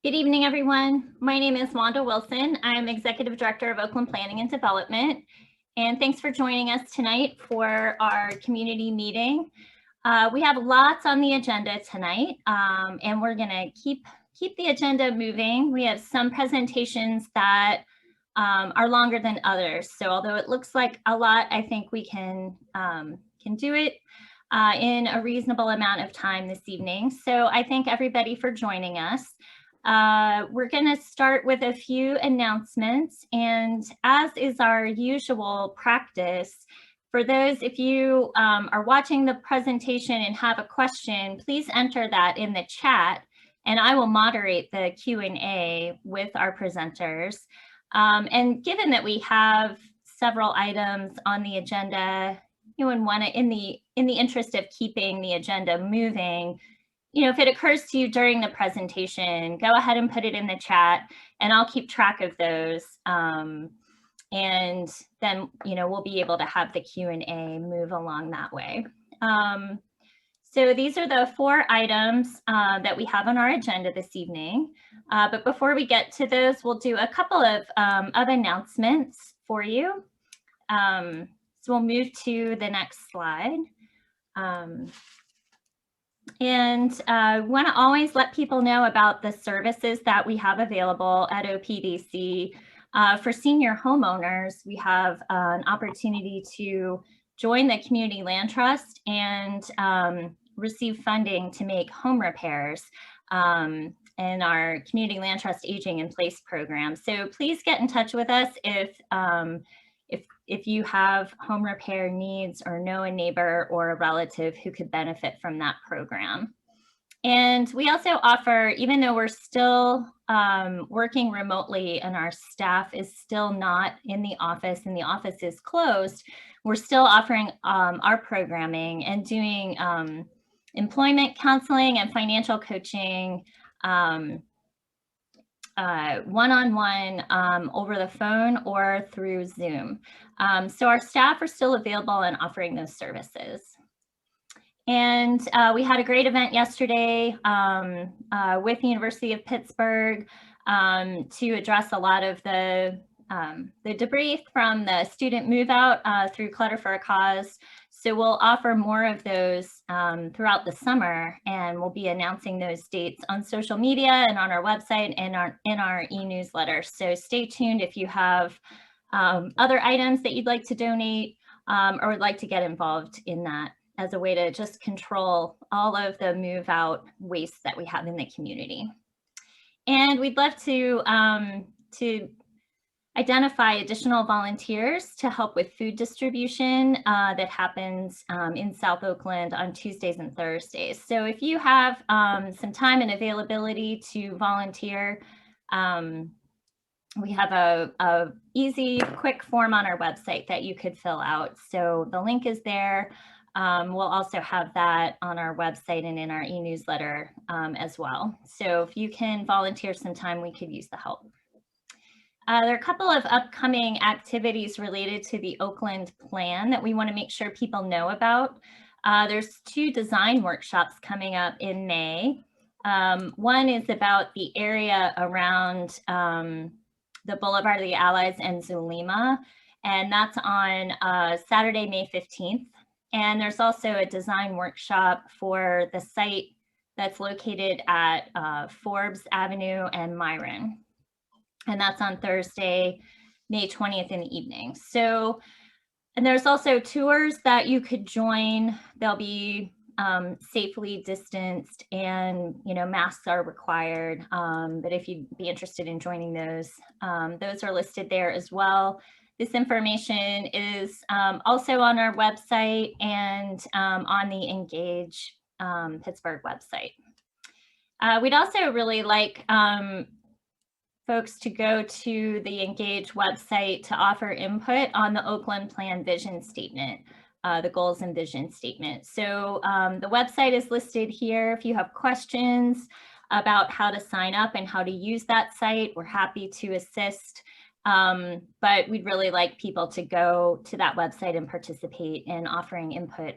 Good evening, everyone. My name is Wanda Wilson. I'm Executive Director of Oakland Planning and Development. And thanks for joining us tonight for our community meeting. We have lots on the agenda tonight, and we're going to keep the agenda moving. We have some presentations that are longer than others. So although it looks like a lot, I think we can do it in a reasonable amount of time this evening. So I thank everybody for joining us. We're going to start with a few announcements, and as is our usual practice, for those, if you are watching the presentation and have a question, please enter that in the chat, and I will moderate the Q&A with our presenters. And given that we have several items on the agenda, in the interest of keeping the agenda moving, if it occurs to you during the presentation, go ahead and put it in the chat, and I'll keep track of those. And then, we'll be able to have the Q&A move along that way. So these are the 4 items that we have on our agenda this evening. But before we get to those, we'll do a couple of announcements for you. So we'll move to the next slide. And I want to always let people know about the services that we have available at OPDC. For senior homeowners, we have an opportunity to join the Community Land Trust and receive funding to make home repairs in our Community Land Trust Aging in Place program. So please get in touch with us if you have home repair needs or know a neighbor or a relative who could benefit from that program. And we also offer, even though we're still working remotely and our staff is still not in the office and the office is closed, we're still offering our programming and doing employment counseling and financial coaching one-on-one over the phone or through Zoom. So our staff are still available and offering those services. And we had a great event yesterday with the University of Pittsburgh to address a lot of the debris from the student move out through Clutter for a Cause. So we'll offer more of those throughout the summer, and we'll be announcing those dates on social media and on our website and in our e-newsletter. So stay tuned if you have other items that you'd like to donate or would like to get involved in that as a way to just control all of the move out waste that we have in the community. And we'd love to identify additional volunteers to help with food distribution that happens in South Oakland on Tuesdays and Thursdays. So if you have some time and availability to volunteer, we have a easy, quick form on our website that you could fill out. So the link is there. We'll also have that on our website and in our e-newsletter as well. So if you can volunteer some time, we could use the help. There are a couple of upcoming activities related to the Oakland plan that we want to make sure people know about. There's 2 design workshops coming up in May. One is about the area around the Boulevard of the Allies and Zulema, and that's on Saturday, May 15th. And there's also a design workshop for the site that's located at Forbes Avenue and Myron. And that's on Thursday, May 20th in the evening. So, and there's also tours that you could join. They'll be safely distanced, and masks are required. But if you'd be interested in joining those are listed there as well. This information is also on our website and on the Engage Pittsburgh website. We'd also really like folks to go to the Engage website to offer input on the Oakland Plan Vision Statement, the goals and vision statement. So the website is listed here. If you have questions about how to sign up and how to use that site, we're happy to assist. But we'd really like people to go to that website and participate in offering input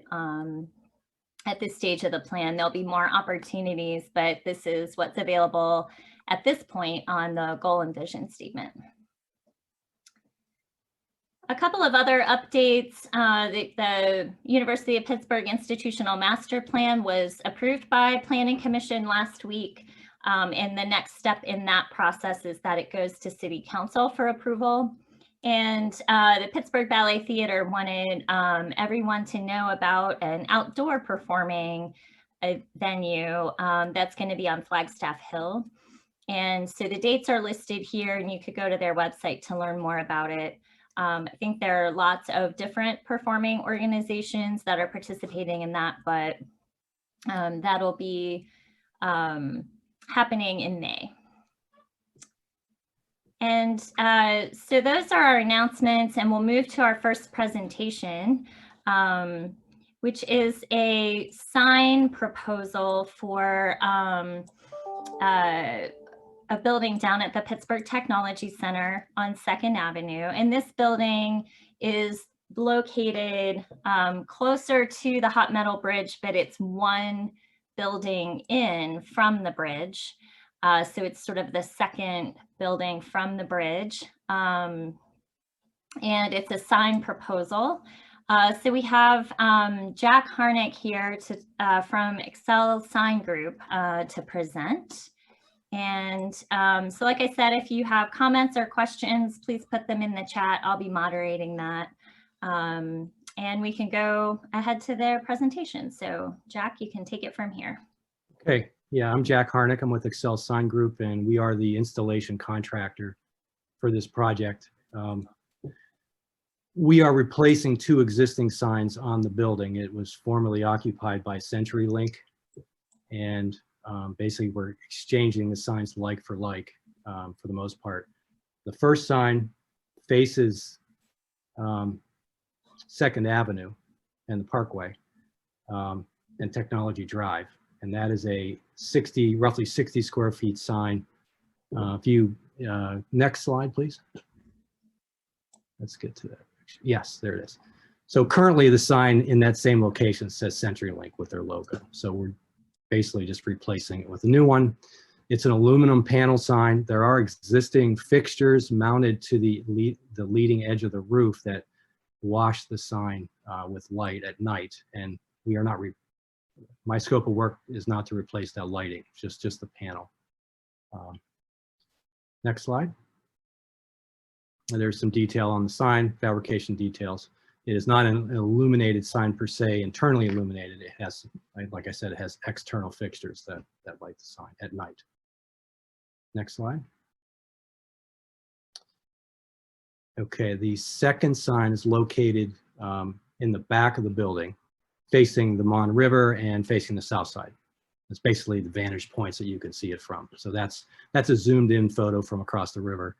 at this stage of the plan. There'll be more opportunities, but this is what's available at this point on the goal and vision statement. A couple of other updates. The University of Pittsburgh Institutional Master Plan was approved by Planning Commission last week. And the next step in that process is that it goes to City Council for approval. And the Pittsburgh Ballet Theater wanted everyone to know about an outdoor performing venue that's going to be on Flagstaff Hill. And so the dates are listed here, and you could go to their website to learn more about it. I think there are lots of different performing organizations that are participating in that, but that'll be happening in May. And so those are our announcements, and we'll move to our first presentation, which is a sign proposal for a building down at the Pittsburgh Technology Center on 2nd Avenue. And this building is located closer to the hot metal bridge, but it's one building in from the bridge. So it's sort of the second building from the bridge. And it's a sign proposal. So we have Jack Harnick here from Excel Sign Group to present. And so like I said, if you have comments or questions, please put them in the chat. I'll be moderating that. And we can go ahead to their presentation. So Jack, you can take it from here. Okay, yeah, I'm Jack Harnick. I'm with Excel Sign Group, and we are the installation contractor for this project. We are replacing 2 existing signs on the building. It was formerly occupied by CenturyLink, and basically we're exchanging the signs like for like for the most part. The first sign faces 2nd Avenue and the Parkway and Technology Drive, and that is a roughly 60 square feet sign. Next slide, please. Let's get to that. Yes, there it is. So currently the sign in that same location says CenturyLink with their logo. So we're basically just replacing it with a new one. It's an aluminum panel sign. There are existing fixtures mounted to the leading edge of the roof that wash the sign with light at night. And we are not, my scope of work is not to replace that lighting, just the panel. Next slide. There's some detail on the sign, fabrication details. It is not an illuminated sign per se, internally illuminated. It has, like I said, it has external fixtures that light the sign at night. Next slide. Okay, the second sign is located in the back of the building, facing the Mon River and facing the south side. It's basically the vantage points that you can see it from. So that's a zoomed in photo from across the river.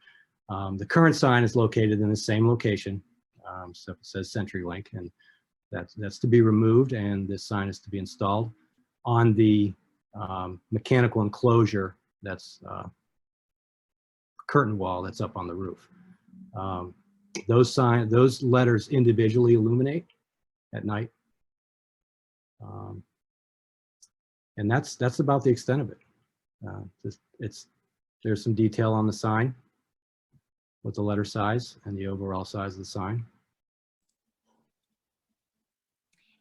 The current sign is located in the same location. So it says CenturyLink, and that's to be removed, and this sign is to be installed on the mechanical enclosure that's curtain wall that's up on the roof. Those letters individually illuminate at night, and that's about the extent of it. There's some detail on the sign with the letter size and the overall size of the sign.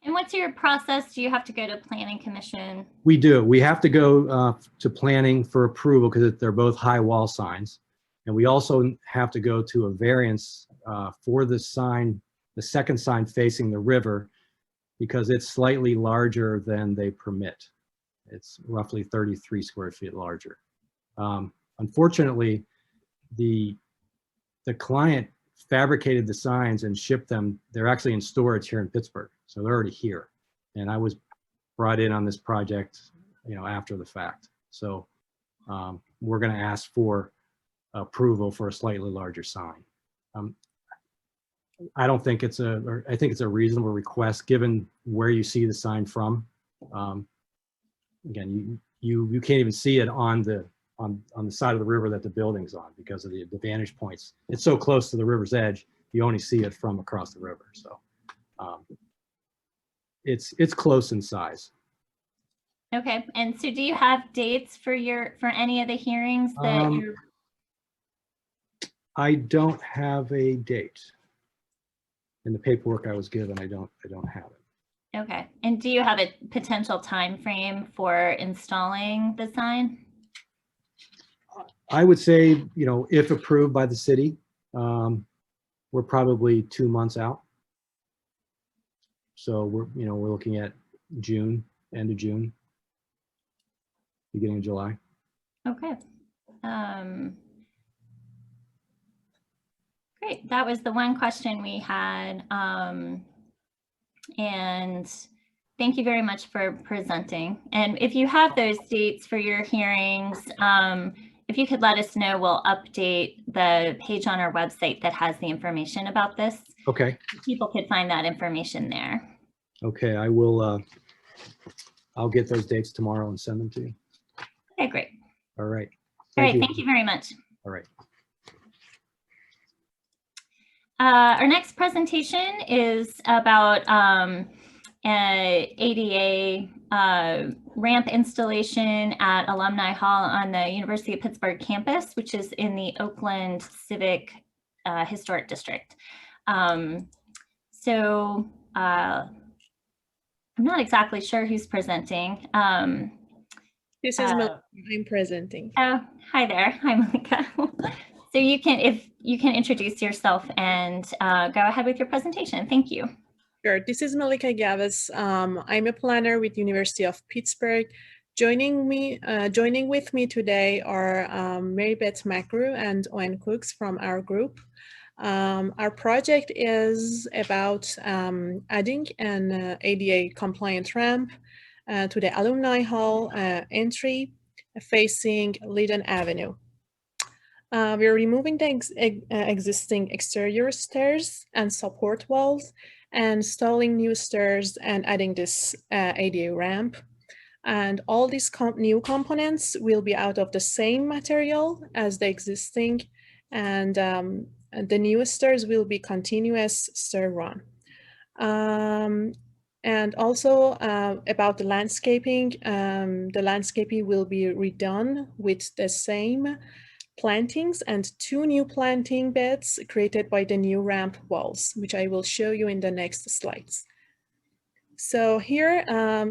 And what's your process? Do you have to go to Planning Commission? We do. We have to go to planning for approval because they're both high wall signs. And we also have to go to a variance for the sign, the second sign facing the river, because it's slightly larger than they permit. It's roughly 33 square feet larger. Unfortunately, the client fabricated the signs and shipped them. They're actually in storage here in Pittsburgh, so they're already here. And I was brought in on this project, after the fact. So we're going to ask for approval for a slightly larger sign. I think it's a reasonable request given where you see the sign from. Again, you can't even see it on the side of the river that the building's on because of the vantage points. It's so close to the river's edge, you only see it from across the river. So it's close in size. Okay, and so do you have dates for any of the hearings that you're? I don't have a date. In the paperwork I was given, I don't have it. Okay, and do you have a potential time frame for installing the sign? I would say, if approved by the city, we're probably 2 months out. So we're looking at June, end of June, beginning of July. Okay. Great. That was the one question we had. And thank you very much for presenting. And if you have those dates for your hearings, if you could let us know, we'll update the page on our website that has the information about this. Okay. People could find that information there. Okay, I will. I'll get those dates tomorrow and send them to you. Okay, great. All right. Thank you very much. All right. Our next presentation is about ADA ramp installation at Alumni Hall on the University of Pittsburgh campus, which is in the Oakland Civic Historic District. So I'm not exactly sure who's presenting. This is Malika. I'm presenting. Oh, hi there. Hi, Malika. So if you can introduce yourself and go ahead with your presentation. Thank you. Sure. This is Malika Gavis. I'm a planner with University of Pittsburgh. Joining with me today are Mary Beth McGrew and Owen Cooks from our group. Our project is about adding an ADA compliant ramp to the Alumni Hall entry facing Lumen Avenue. We're removing the existing exterior stairs and support walls, and installing new stairs and adding this ADA ramp. And all these new components will be out of the same material as the existing, and the new stairs will be continuous stair run. And also about the landscaping will be redone with the same plantings and 2 new planting beds created by the new ramp walls, which I will show you in the next slides. So here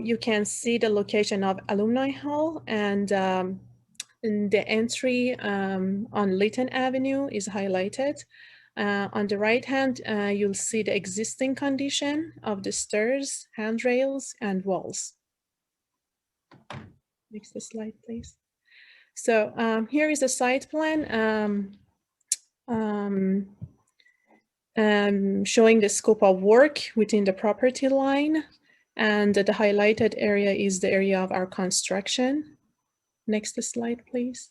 you can see the location of Alumni Hall, and the entry on Lumen Avenue is highlighted. On the right hand, you'll see the existing condition of the stairs, handrails, and walls. Next slide, please. So here is the site plan showing the scope of work within the property line, and the highlighted area is the area of our construction. Next slide, please.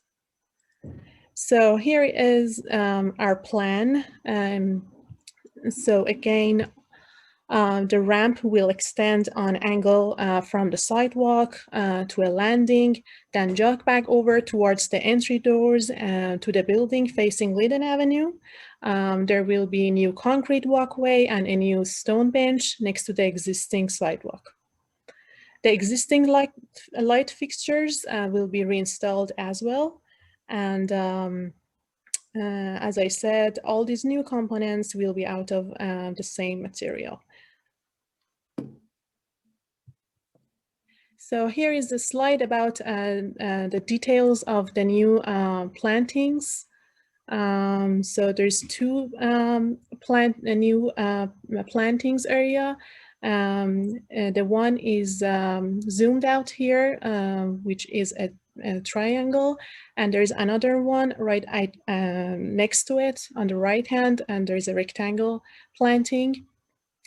So here is our plan. So again, the ramp will extend on angle from the sidewalk to a landing, then jog back over towards the entry doors to the building facing Lumen Avenue. There will be a new concrete walkway and a new stone bench next to the existing sidewalk. The existing light fixtures will be reinstalled as well. And as I said, all these new components will be out of the same material. So here is the slide about the details of the new plantings. So there's 2 new plantings area. The one is zoomed out here, which is a triangle, and there's another one right next to it on the right hand, and there's a rectangle planting,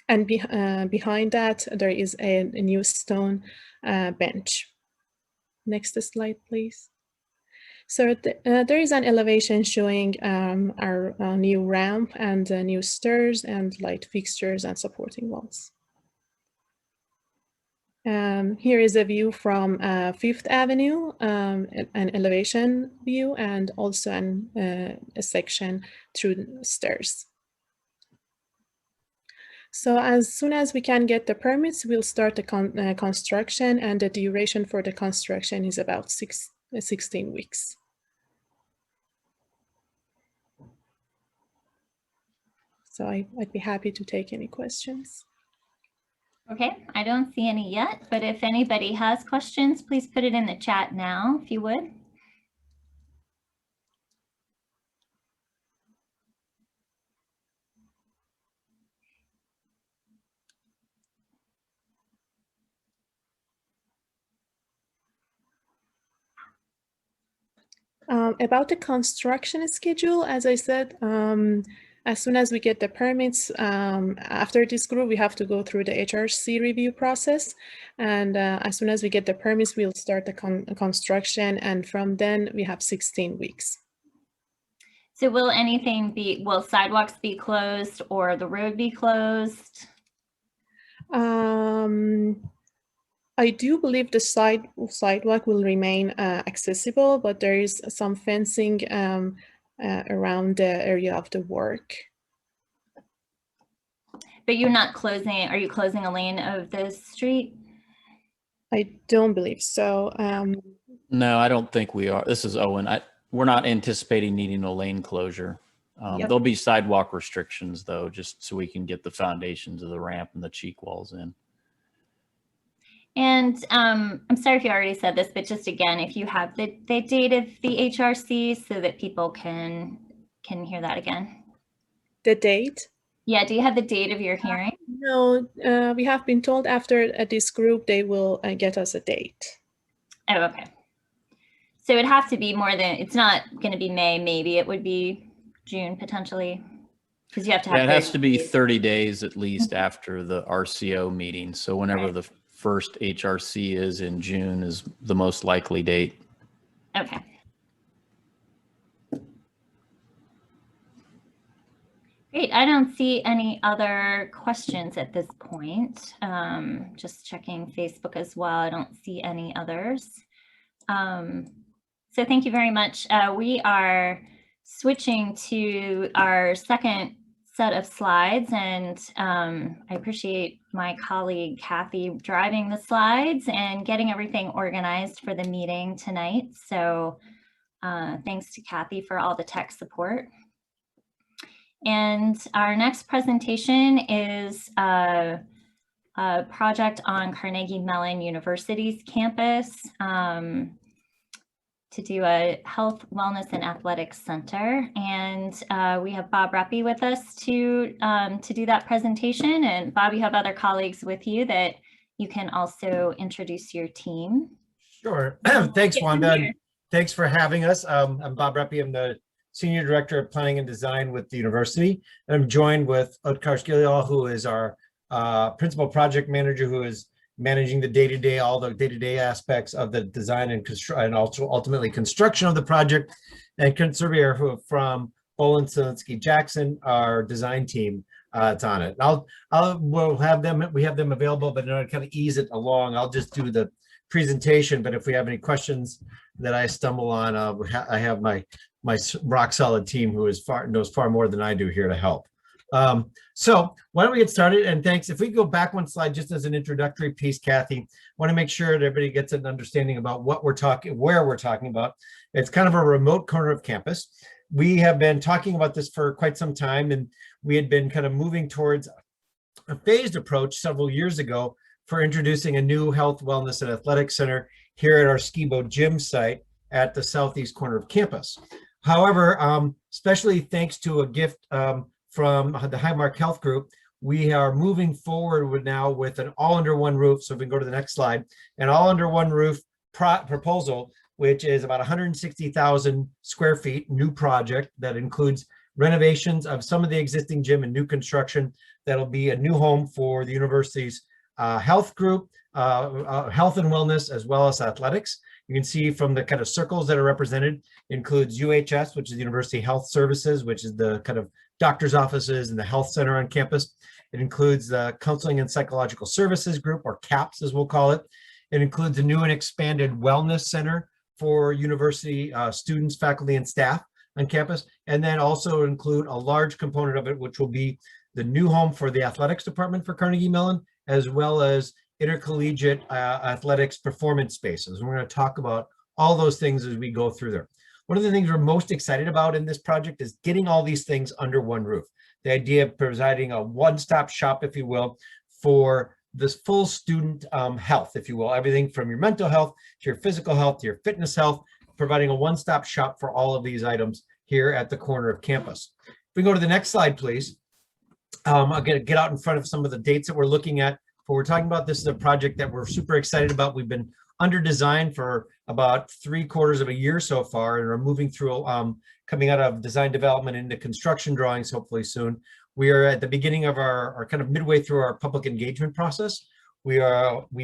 and behind that there is a new stone bench. Next slide, please. So there is an elevation showing our new ramp and new stairs and light fixtures and supporting walls. Here is a view from 5th Avenue, an elevation view, and also a section through the stairs. So as soon as we can get the permits, we'll start the construction, and the duration for the construction is about 16 weeks. So I'd be happy to take any questions. Okay, I don't see any yet, but if anybody has questions, please put it in the chat now, if you would. About the construction schedule, as I said, as soon as we get the permits, after this group, we have to go through the HRC review process. And as soon as we get the permits, we'll start the construction. And from then we have 16 weeks. So will sidewalks be closed or the road be closed? I do believe the sidewalk will remain accessible, but there is some fencing around the area of the work. But you're not closing, are you closing a lane of this street? I don't believe so. No, I don't think we are. This is Owen. We're not anticipating needing a lane closure. Yep. There'll be sidewalk restrictions though, just so we can get the foundations of the ramp and the cheek walls in. And I'm sorry if you already said this, but just again, if you have the date of the HRC so that people can hear that again. The date? Yeah, do you have the date of your hearing? No, we have been told after this group, they will get us a date. Oh, okay. So it'd have to be more than, it's not going to be May, maybe it would be June potentially, because you have to have. Yeah, it has to be 30 days at least after the RCO meeting. So whenever the first HRC is in June is the most likely date. Okay. Great. I don't see any other questions at this point. Just checking Facebook as well. I don't see any others. So thank you very much. We are switching to our second set of slides, and I appreciate my colleague Kathy driving the slides and getting everything organized for the meeting tonight. So thanks to Kathy for all the tech support. And our next presentation is a project on Carnegie Mellon University's campus to do a health, wellness, and athletics center. And we have Bob Reppy with us to do that presentation. And Bob, you have other colleagues with you that you can also introduce your team. Sure. Thanks, Wanda. Thanks for having us. I'm Bob Reppy. I'm the Senior Director of Planning and Design with the university. And I'm joined with Utkarsh Gillial, who is our Principal Project Manager, who is managing the day-to-day, all the day-to-day aspects of the design and also ultimately construction of the project, and Kent Surveyor, who from Olin Selinsky Jackson, our design team, it's on it. We have them available, but in order to kind of ease it along, I'll just do the presentation. But if we have any questions that I stumble on, I have my rock solid team who knows far more than I do here to help. So why don't we get started? And thanks. If we go back one slide, just as an introductory piece, Kathy, I want to make sure that everybody gets an understanding about what we're talking, where we're talking about. It's kind of a remote corner of campus. We have been talking about this for quite some time, and we had been kind of moving towards a phased approach several years ago for introducing a new health, wellness, and athletics center here at our Skibo gym site at the southeast corner of campus. However, especially thanks to a gift from the Highmark Health Group, we are moving forward with an all under one roof. So if we can go to the next slide, an all under one roof proposal, which is about 160,000 square feet, new project that includes renovations of some of the existing gym and new construction. That'll be a new home for the university's health group, health and wellness, as well as athletics. You can see from the kind of circles that are represented, includes UHS, which is the University Health Services, which is the kind of doctor's offices and the health center on campus. It includes the Counseling and Psychological Services Group, or CAPS as we'll call it. It includes a new and expanded wellness center for university students, faculty, and staff on campus. And then also include a large component of it, which will be the new home for the athletics department for Carnegie Mellon, as well as intercollegiate athletics performance spaces. And we're going to talk about all those things as we go through there. One of the things we're most excited about in this project is getting all these things under one roof. The idea of providing a one-stop shop, if you will, for this full student health, if you will, everything from your mental health to your physical health to your fitness health, providing a one-stop shop for all of these items here at the corner of campus. If we go to the next slide, please. I'll get out in front of some of the dates that we're looking at. But we're talking about, this is a project that we're super excited about. We've been under design for about 3/4 of a year so far, and are moving through coming out of design development into construction drawings hopefully soon. We are at the beginning of our kind of midway through our public engagement process. We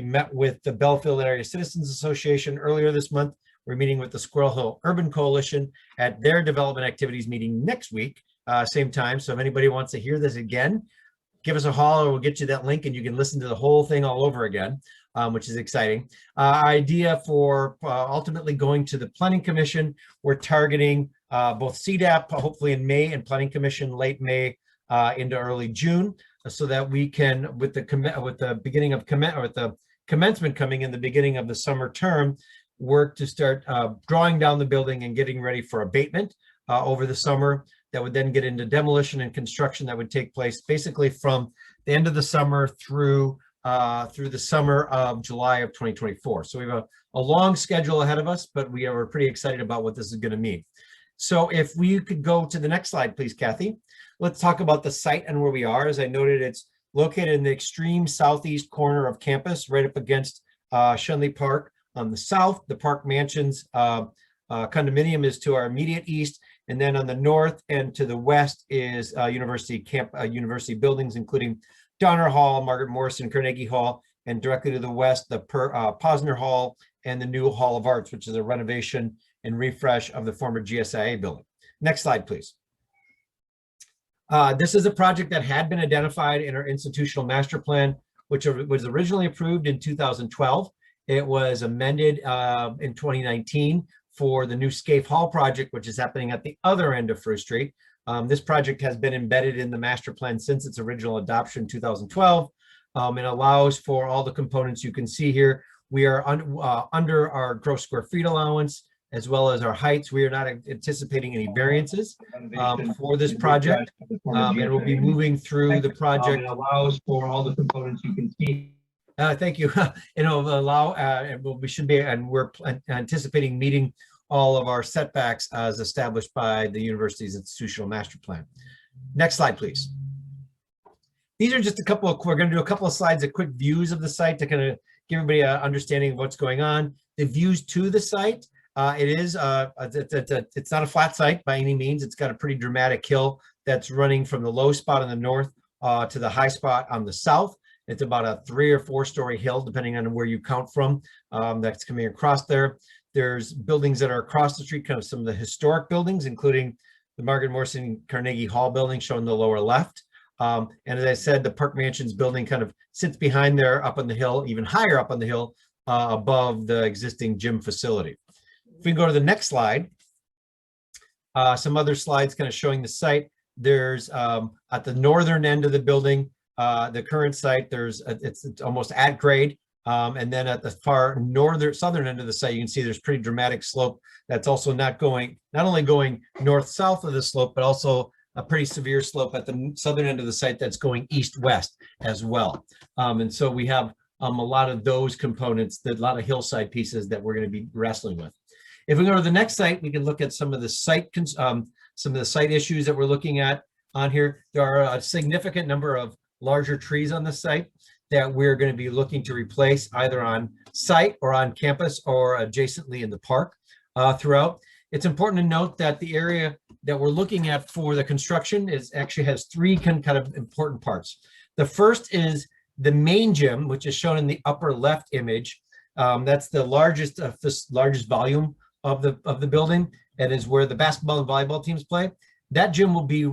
met with the Belfield Area Citizens Association earlier this month. We're meeting with the Squirrel Hill Urban Coalition at their development activities meeting next week, same time. So if anybody wants to hear this again, give us a holler, we'll get you that link and you can listen to the whole thing all over again, which is exciting. Idea for ultimately going to the Planning Commission. We're targeting both CDAP, hopefully in May, and Planning Commission late May into early June, so that we can, with the beginning of the commencement coming in the beginning of the summer term, work to start drawing down the building and getting ready for abatement over the summer. That would then get into demolition and construction that would take place basically from the end of the summer through the summer of July of 2024. So we have a long schedule ahead of us, but we're pretty excited about what this is going to mean. So if we could go to the next slide, please, Kathy. Let's talk about the site and where we are. As I noted, it's located in the extreme southeast corner of campus, right up against Shenley Park. On the south, the Park Mansions condominium is to our immediate east, and then on the north and to the west is university buildings, including Donner Hall, Margaret Morrison, Carnegie Hall, and directly to the west, the Posner Hall and the new Hall of Arts, which is a renovation and refresh of the former GSIA building. Next slide, please. This is a project that had been identified in our institutional master plan, which was originally approved in 2012. It was amended in 2019 for the new Scaife Hall project, which is happening at the other end of Fruit Street. This project has been embedded in the master plan since its original adoption in 2012. It allows for all the components you can see here. We are under our gross square feet allowance, as well as our heights. We are not anticipating any variances for this project. And we'll be moving through the project. It allows for all the components you can see. Thank you. It'll allow, we're anticipating meeting all of our setbacks as established by the university's institutional master plan. Next slide, please. These are just we're going to do a couple of slides of quick views of the site to kind of give everybody an understanding of what's going on. The views to the site, it's not a flat site by any means. It's got a pretty dramatic hill that's running from the low spot on the north to the high spot on the south. It's about a 3 or 4 story hill, depending on where you count from, that's coming across there. There's buildings that are across the street, kind of some of the historic buildings, including the Margaret Morrison Carnegie Hall building shown in the lower left. And as I said, the Park Mansions building kind of sits behind there up on the hill, even higher up on the hill above the existing gym facility. If we go to the next slide, some other slides kind of showing the site. There's at the northern end of the building, the current site, it's almost at grade. And then at the far southern end of the site, you can see there's pretty dramatic slope that's also not only going north-south of the slope, but also a pretty severe slope at the southern end of the site that's going east-west as well. And so we have a lot of those components, a lot of hillside pieces that we're going to be wrestling with. If we go to the next site, we can look at some of the site issues that we're looking at on here. There are a significant number of larger trees on the site that we're going to be looking to replace either on site or on campus or adjacently in the park throughout. It's important to note that the area that we're looking at for the construction actually has 3 kind of important parts. The first is the main gym, which is shown in the upper left image. That's the largest volume of the building, and is where the basketball and volleyball teams play. That gym will be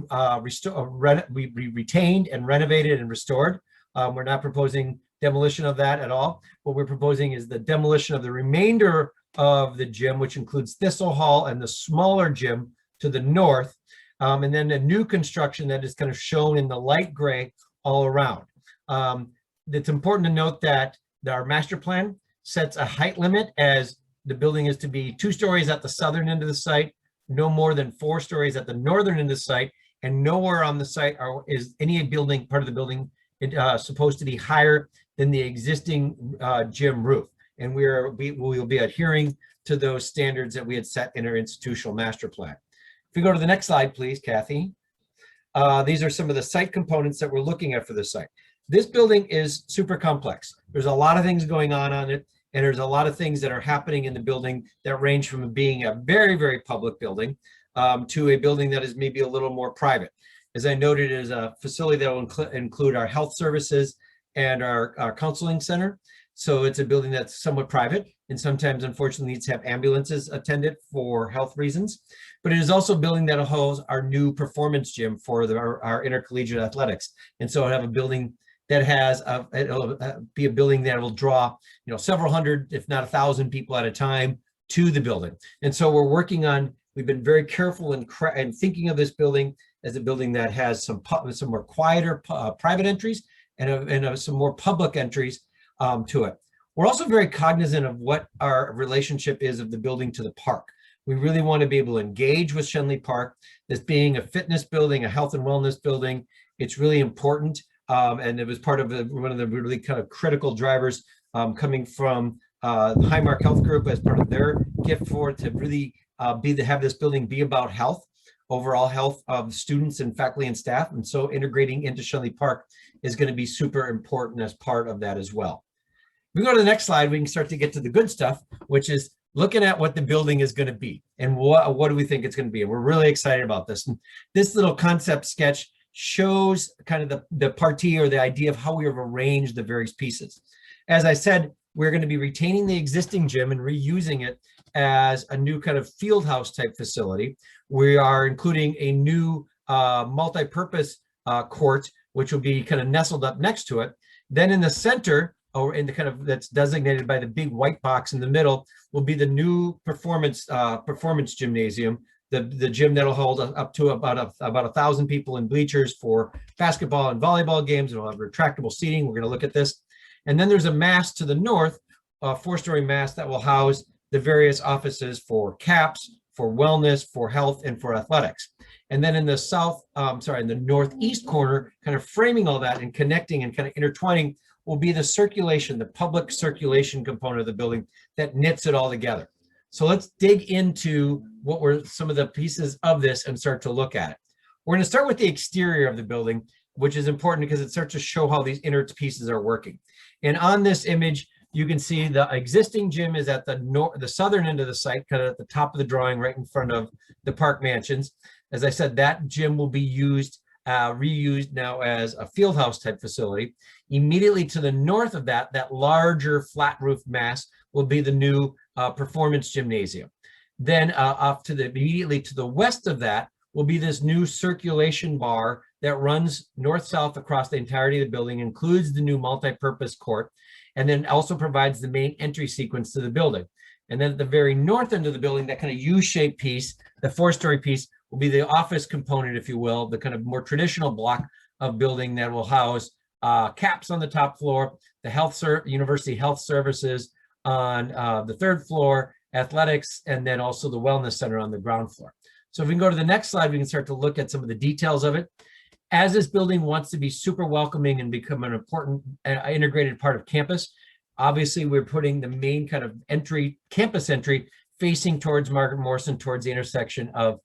retained and renovated and restored. We're not proposing demolition of that at all. What we're proposing is the demolition of the remainder of the gym, which includes Thistle Hall and the smaller gym to the north. and then a new construction that is kind of shown in the light gray all around. It's important to note that our master plan sets a height limit, as the building is to be 2 stories at the southern end of the site, no more than 4 stories at the northern end of the site, and nowhere on the site is any building, part of the building, supposed to be higher than the existing gym roof. And we will be adhering to those standards that we had set in our institutional master plan. If we go to the next slide, please, Kathy. These are some of the site components that we're looking at for the site. This building is super complex. There's a lot of things going on it, and there's a lot of things that are happening in the building that range from being a very, very public building to a building that is maybe a little more private. As I noted, it is a facility that will include our health services and our counseling center. So it's a building that's somewhat private, and sometimes unfortunately needs to have ambulances attended for health reasons. But it is also a building that will house our new performance gym for our intercollegiate athletics. And so I have a building that has it'll be a building that will draw, you know, several hundred, if not 1,000 people at a time to the building. And so we're working on, we've been very careful in thinking of this building as a building that has some more quieter private entries and some more public entries to it. We're also very cognizant of what our relationship is of the building to the park. We really want to be able to engage with Schenley Park. This being a fitness building, a health and wellness building, it's really important. And it was part of one of the really kind of critical drivers coming from the Highmark Health Group as part of their gift for it to really have this building be about health, overall health of students and faculty and staff. And so integrating into Schenley Park is going to be super important as part of that as well. If we go to the next slide, we can start to get to the good stuff, which is looking at what the building is going to be and what do we think it's going to be. And we're really excited about this. And this little concept sketch shows kind of the partie or the idea of how we have arranged the various pieces. As I said, we're going to be retaining the existing gym and reusing it as a new kind of field house type facility. We are including a new multi-purpose court, which will be kind of nestled up next to it. Then in the center, or in the kind of that's designated by the big white box in the middle, will be the new performance gymnasium. The gym that'll hold up to about 1,000 people in bleachers for basketball and volleyball games. It'll have retractable seating. We're going to look at this. And then there's a mast to the north, a 4-story mast that will house the various offices for CAPS, for wellness, for health, and for athletics. And then in the in the northeast corner, kind of framing all that and connecting and kind of intertwining, will be the circulation, the public circulation component of the building that knits it all together. So let's dig into what were some of the pieces of this and start to look at it. We're going to start with the exterior of the building, which is important because it starts to show how these inner pieces are working. And on this image, you can see the existing gym is at the southern end of the site, kind of at the top of the drawing, right in front of the Park Mansions. As I said, that gym will be reused now as a field house type facility. Immediately to the north of that larger flat roof mass will be the new performance gymnasium. Then immediately to the west of that will be this new circulation bar that runs north-south across the entirety of the building, includes the new multi-purpose court, and then also provides the main entry sequence to the building. And then at the very north end of the building, that kind of U-shaped piece, the 4-story piece, will be the office component, if you will, the kind of more traditional block of building that will house CAPS on the top floor, the University Health Services on the 3rd floor, athletics, and then also the Wellness Center on the ground floor. So if we can go to the next slide, we can start to look at some of the details of it. As this building wants to be super welcoming and become an important integrated part of campus, obviously we're putting the main kind of campus entry facing towards Margaret Morrison, towards the intersection of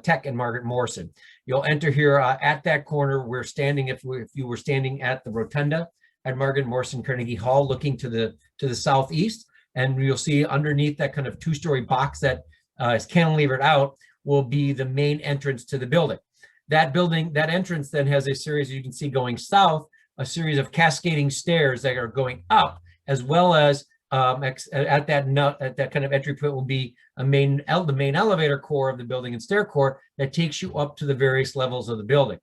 Tech and Margaret Morrison. You'll enter here at that corner. We're standing, if you were standing at the rotunda at Margaret Morrison Carnegie Hall, looking to the southeast, and you'll see underneath that kind of 2-story box that is cantilevered out will be the main entrance to the building. That entrance then has a series, you can see going south, a series of cascading stairs that are going up, as well as at that kind of entry point will be the main elevator core of the building and stair core that takes you up to the various levels of the building.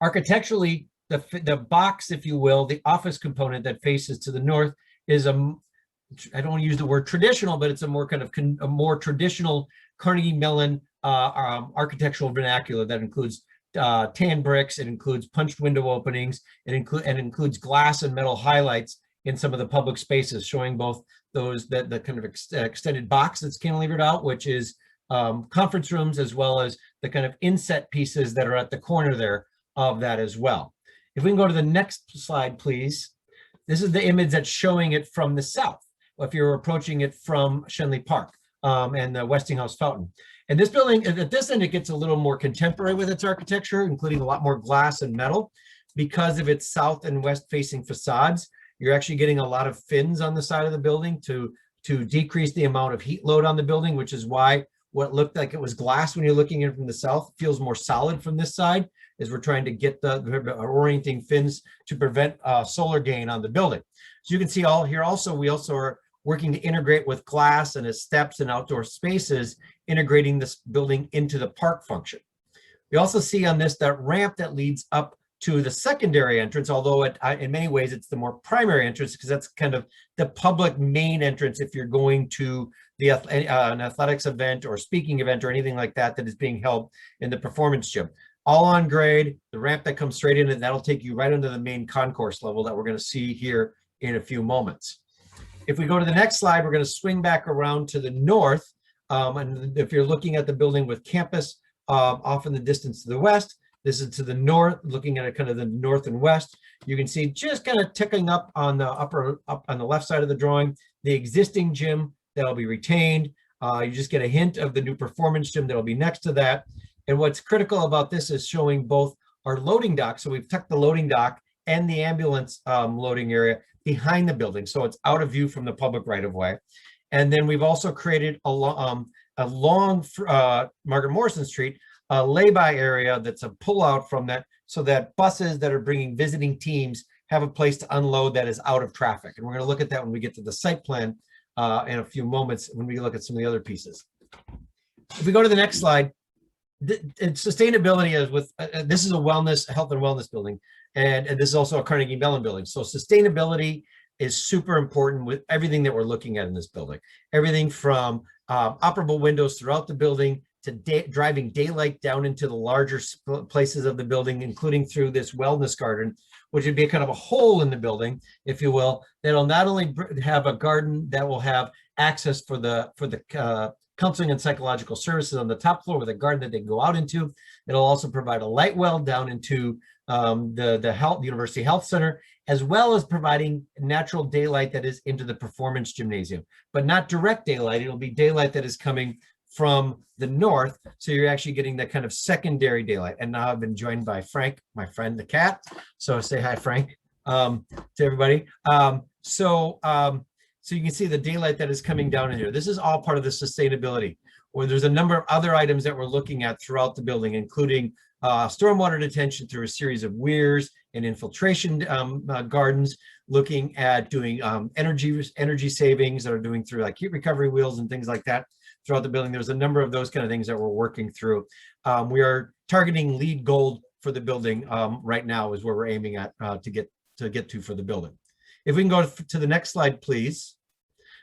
Architecturally, the box, if you will, the office component that faces to the north is I don't want to use the word traditional, but it's a more kind of a more traditional Carnegie Mellon architectural vernacular that includes tan bricks, it includes punched window openings, it includes glass and metal highlights in some of the public spaces, showing both those the kind of extended box that's cantilevered out, which is conference rooms, as well as the kind of inset pieces that are at the corner there of that as well. If we can go to the next slide, please. This is the image that's showing it from the south, if you're approaching it from Shenley Park and the Westinghouse Fountain. And this building, at this end, it gets a little more contemporary with its architecture, including a lot more glass and metal. Because of its south and west facing facades, you're actually getting a lot of fins on the side of the building to decrease the amount of heat load on the building, which is why what looked like it was glass when you're looking at it from the south feels more solid from this side, as we're trying to get the orienting fins to prevent solar gain on the building. So you can see all here also, we also are working to integrate with glass and as steps and outdoor spaces, integrating this building into the park function. We also see on this that ramp that leads up to the secondary entrance, although in many ways it's the more primary entrance, because that's kind of the public main entrance if you're going to the an athletics event or speaking event or anything like that that is being held in the performance gym. All on grade, the ramp that comes straight in, and that'll take you right into the main concourse level that we're going to see here in a few moments. If we go to the next slide, we're going to swing back around to the north. And if you're looking at the building with campus off in the distance to the west, this is to the north, looking at it kind of the north and west. You can see just kind of ticking up on the up on the left side of the drawing, the existing gym that'll be retained. You just get a hint of the new performance gym that'll be next to that. And what's critical about this is showing both our loading dock. So we've tucked the loading dock and the ambulance loading area behind the building, so it's out of view from the public right of way. And then we've also created along Margaret Morrison Street, a lay-by area that's a pull-out from that, so that buses that are bringing visiting teams have a place to unload that is out of traffic. And we're going to look at that when we get to the site plan in a few moments, when we look at some of the other pieces. If we go to the next slide, sustainability is with this is a health and wellness building, and this is also a Carnegie Mellon building. So sustainability is super important with everything that we're looking at in this building. Everything from operable windows throughout the building to driving daylight down into the larger places of the building, including through this wellness garden, which would be kind of a hole in the building, if you will, that'll not only have a garden that will have access for the counseling and psychological services on the top floor with a garden that they can go out into. It'll also provide a light well down into the University Health Center, as well as providing natural daylight that is into the performance gymnasium, but not direct daylight. It'll be daylight that is coming from the north. So you're actually getting that kind of secondary daylight. And now I've been joined by Frank, my friend, the cat. So say hi, Frank, to everybody. So you can see the daylight that is coming down in here. This is all part of the sustainability, or there's a number of other items that we're looking at throughout the building, including stormwater detention through a series of weirs and infiltration gardens, looking at doing energy savings that are doing through like heat recovery wheels and things like that throughout the building. There's a number of those kind of things that we're working through. We are targeting LEED Gold for the building right now is where we're aiming at to get to for the building. If we can go to the next slide, please.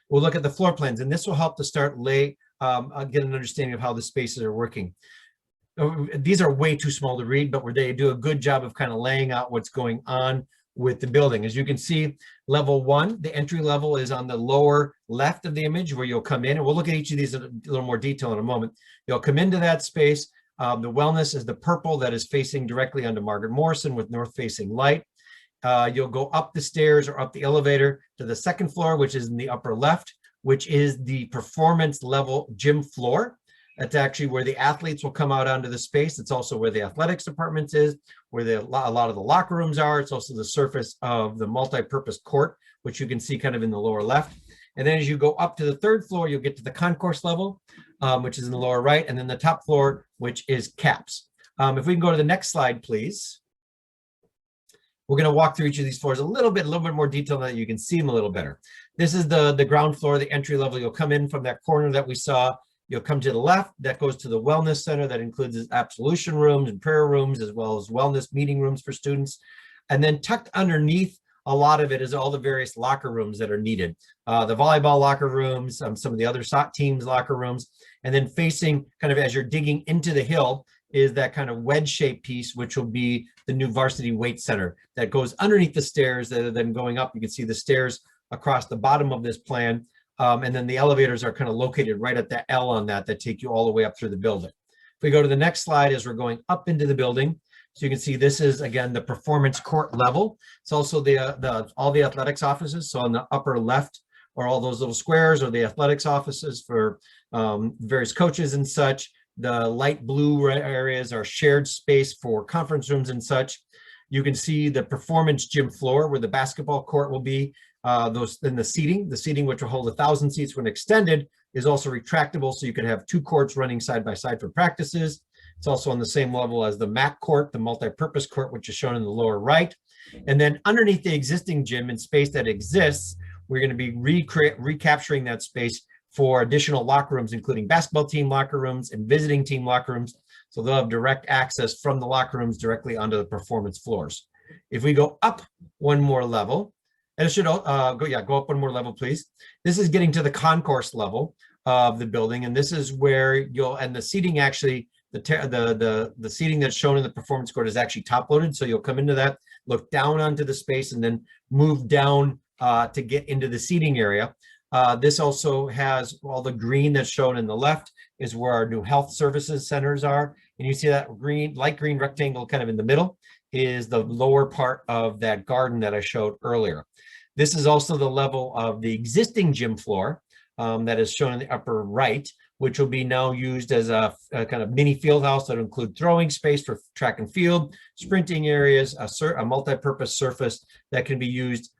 We'll look at the floor plans, and this will help to start get an understanding of how the spaces are working. These are way too small to read, but they do a good job of kind of laying out what's going on with the building. As you can see, level 1, the entry level is on the lower left of the image where you'll come in, and we'll look at each of these in a little more detail in a moment. You'll come into that space. The wellness is the purple that is facing directly onto Margaret Morrison with north-facing light. You'll go up the stairs or up the elevator to the second floor, which is in the upper left, which is the performance level gym floor. That's actually where the athletes will come out onto the space. It's also where the athletics department is, where a lot of the locker rooms are. It's also the surface of the multi-purpose court, which you can see kind of in the lower left. And then as you go up to the third floor, you'll get to the concourse level, which is in the lower right, and then the top floor, which is CAPS. If we can go to the next slide, please. We're going to walk through each of these floors a little bit more detail so that you can see them a little better. This is the ground floor, the entry level. You'll come in from that corner that we saw. You'll come to the left. That goes to the wellness center. That includes absolution rooms and prayer rooms, as well as wellness meeting rooms for students. And then tucked underneath a lot of it is all the various locker rooms that are needed. The volleyball locker rooms, some of the other teams' locker rooms, and then facing kind of as you're digging into the hill is that kind of wedge-shaped piece, which will be the new varsity weight center that goes underneath the stairs that are then going up. You can see the stairs across the bottom of this plan. And then the elevators are kind of located right at the L on that take you all the way up through the building. If we go to the next slide as we're going up into the building, so you can see this is, again, the performance court level. It's also all the athletics offices. So on the upper left are all those little squares are the athletics offices for various coaches and such. The light blue areas are shared space for conference rooms and such. You can see the performance gym floor where the basketball court will be. The seating, which will hold 1,000 seats when extended, is also retractable. So you can have 2 courts running side by side for practices. It's also on the same level as the MAC court, the multi-purpose court, which is shown in the lower right. And then underneath the existing gym and space that exists, we're going to be recapturing that space for additional locker rooms, including basketball team locker rooms and visiting team locker rooms. So they'll have direct access from the locker rooms directly onto the performance floors. If we go up one more level, and it should go up one more level, please. This is getting to the concourse level of the building, and this is where the seating actually, the seating that's shown in the performance court is actually top loaded. So you'll come into that, look down onto the space, and then move down to get into the seating area. This also has all the green that's shown in the left is where our new health services centers are. And you see that light green rectangle kind of in the middle is the lower part of that garden that I showed earlier. This is also the level of the existing gym floor that is shown in the upper right, which will be now used as a kind of mini field house that will include throwing space for track and field, sprinting areas, a multi-purpose surface that can be used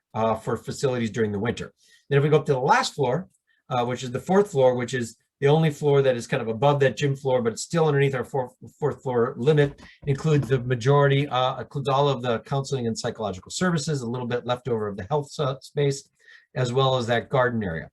for facilities during the winter. Then if we go up to the last floor, which is the 4th floor, which is the only floor that is kind of above that gym floor, but it's still underneath our 4th floor limit, includes the majority, includes all of the counseling and psychological services, a little bit left over of the health space, as well as that garden area.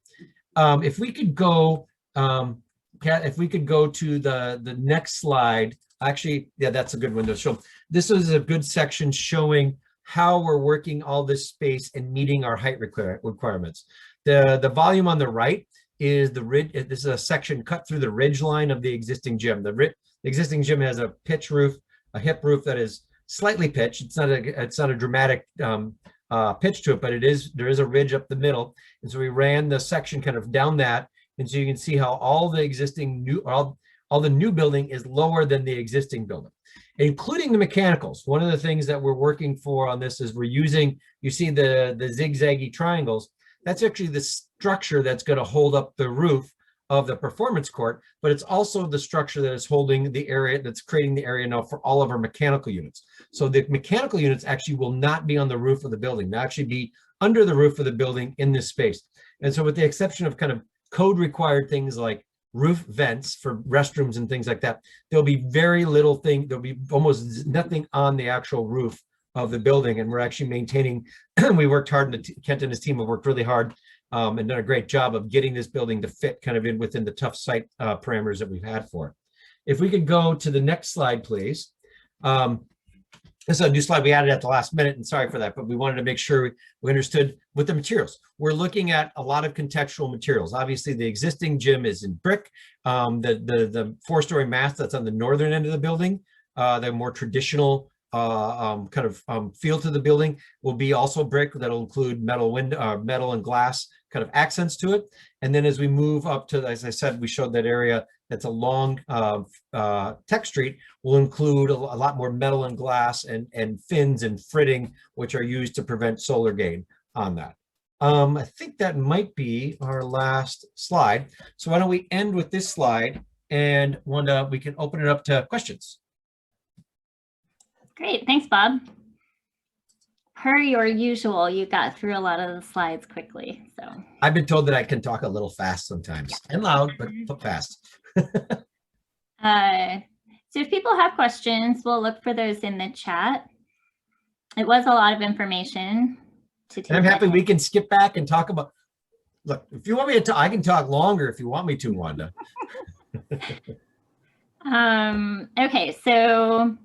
If we could go, if we could go to the next slide, actually, yeah, that's a good window. So this is a good section showing how we're working all this space and meeting our height requirements. The volume on the right is the ridge. This is a section cut through the ridge line of the existing gym. The existing gym has a pitch roof, a hip roof that is slightly pitched. It's not a dramatic pitch to it, but there is a ridge up the middle. And so we ran the section kind of down that. And so you can see how all the existing all the new building is lower than the existing building, including the mechanicals. One of the things that we're working for on this is we're using, you see the zigzaggy triangles. That's actually the structure that's going to hold up the roof of the performance court, but it's also the structure that is holding the area, that's creating the area now for all of our mechanical units. So the mechanical units actually will not be on the roof of the building. They'll actually be under the roof of the building in this space. And so with the exception of kind of code required things like roof vents for restrooms and things like that, there'll be very little there'll be almost nothing on the actual roof of the building. And we're actually maintaining, we worked hard, and Kent and his team have worked really hard and done a great job of getting this building to fit kind of in within the tough site parameters that we've had for it. If we could go to the next slide, please. This is a new slide we added at the last minute, and sorry for that, but we wanted to make sure we understood with the materials. We're looking at a lot of contextual materials. Obviously, the existing gym is in brick. The 4-story mast that's on the northern end of the building, the more traditional kind of feel to the building will be also brick. That'll include metal and glass kind of accents to it. And then as we move up to, as I said, we showed that area that's along Tech Street will include a lot more metal and glass and fins and fritting, which are used to prevent solar gain on that. I think that might be our last slide. So why don't we end with this slide, and Wanda, we can open it up to questions. Great, thanks, Bob. Per your usual, you got through a lot of the slides quickly. So I've been told that I can talk a little fast sometimes, and loud, but fast. So if people have questions, we'll look for those in the chat. It was a lot of information to take. And I'm happy we can skip back and talk about. Look, if you want me to talk, I can talk longer if you want me to, Wanda. Okay, so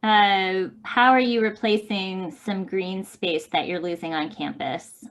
How are you replacing some green space that you're losing on campus?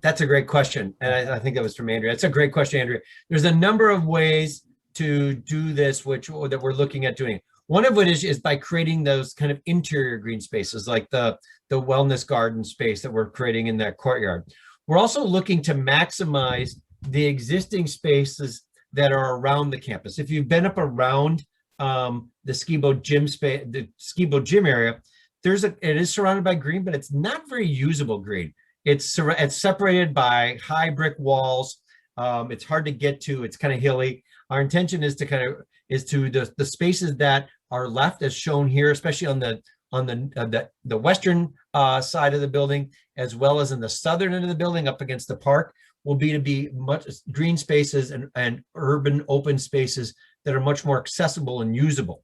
That's a great question. And I think that was from Andrea. It's a great question, Andrea. There's a number of ways to do this, that we're looking at doing. One of which is by creating those kind of interior green spaces, like the wellness garden space that we're creating in that courtyard. We're also looking to maximize the existing spaces that are around the campus. If you've been up around the Skibo gym space, the Skibo gym area, it is surrounded by green, but it's not very usable green. It's separated by high brick walls. It's hard to get to. It's kind of hilly. Our intention is to the spaces that are left, as shown here, especially on the western side of the building, as well as in the southern end of the building up against the park, will be much green spaces and urban open spaces that are much more accessible and usable.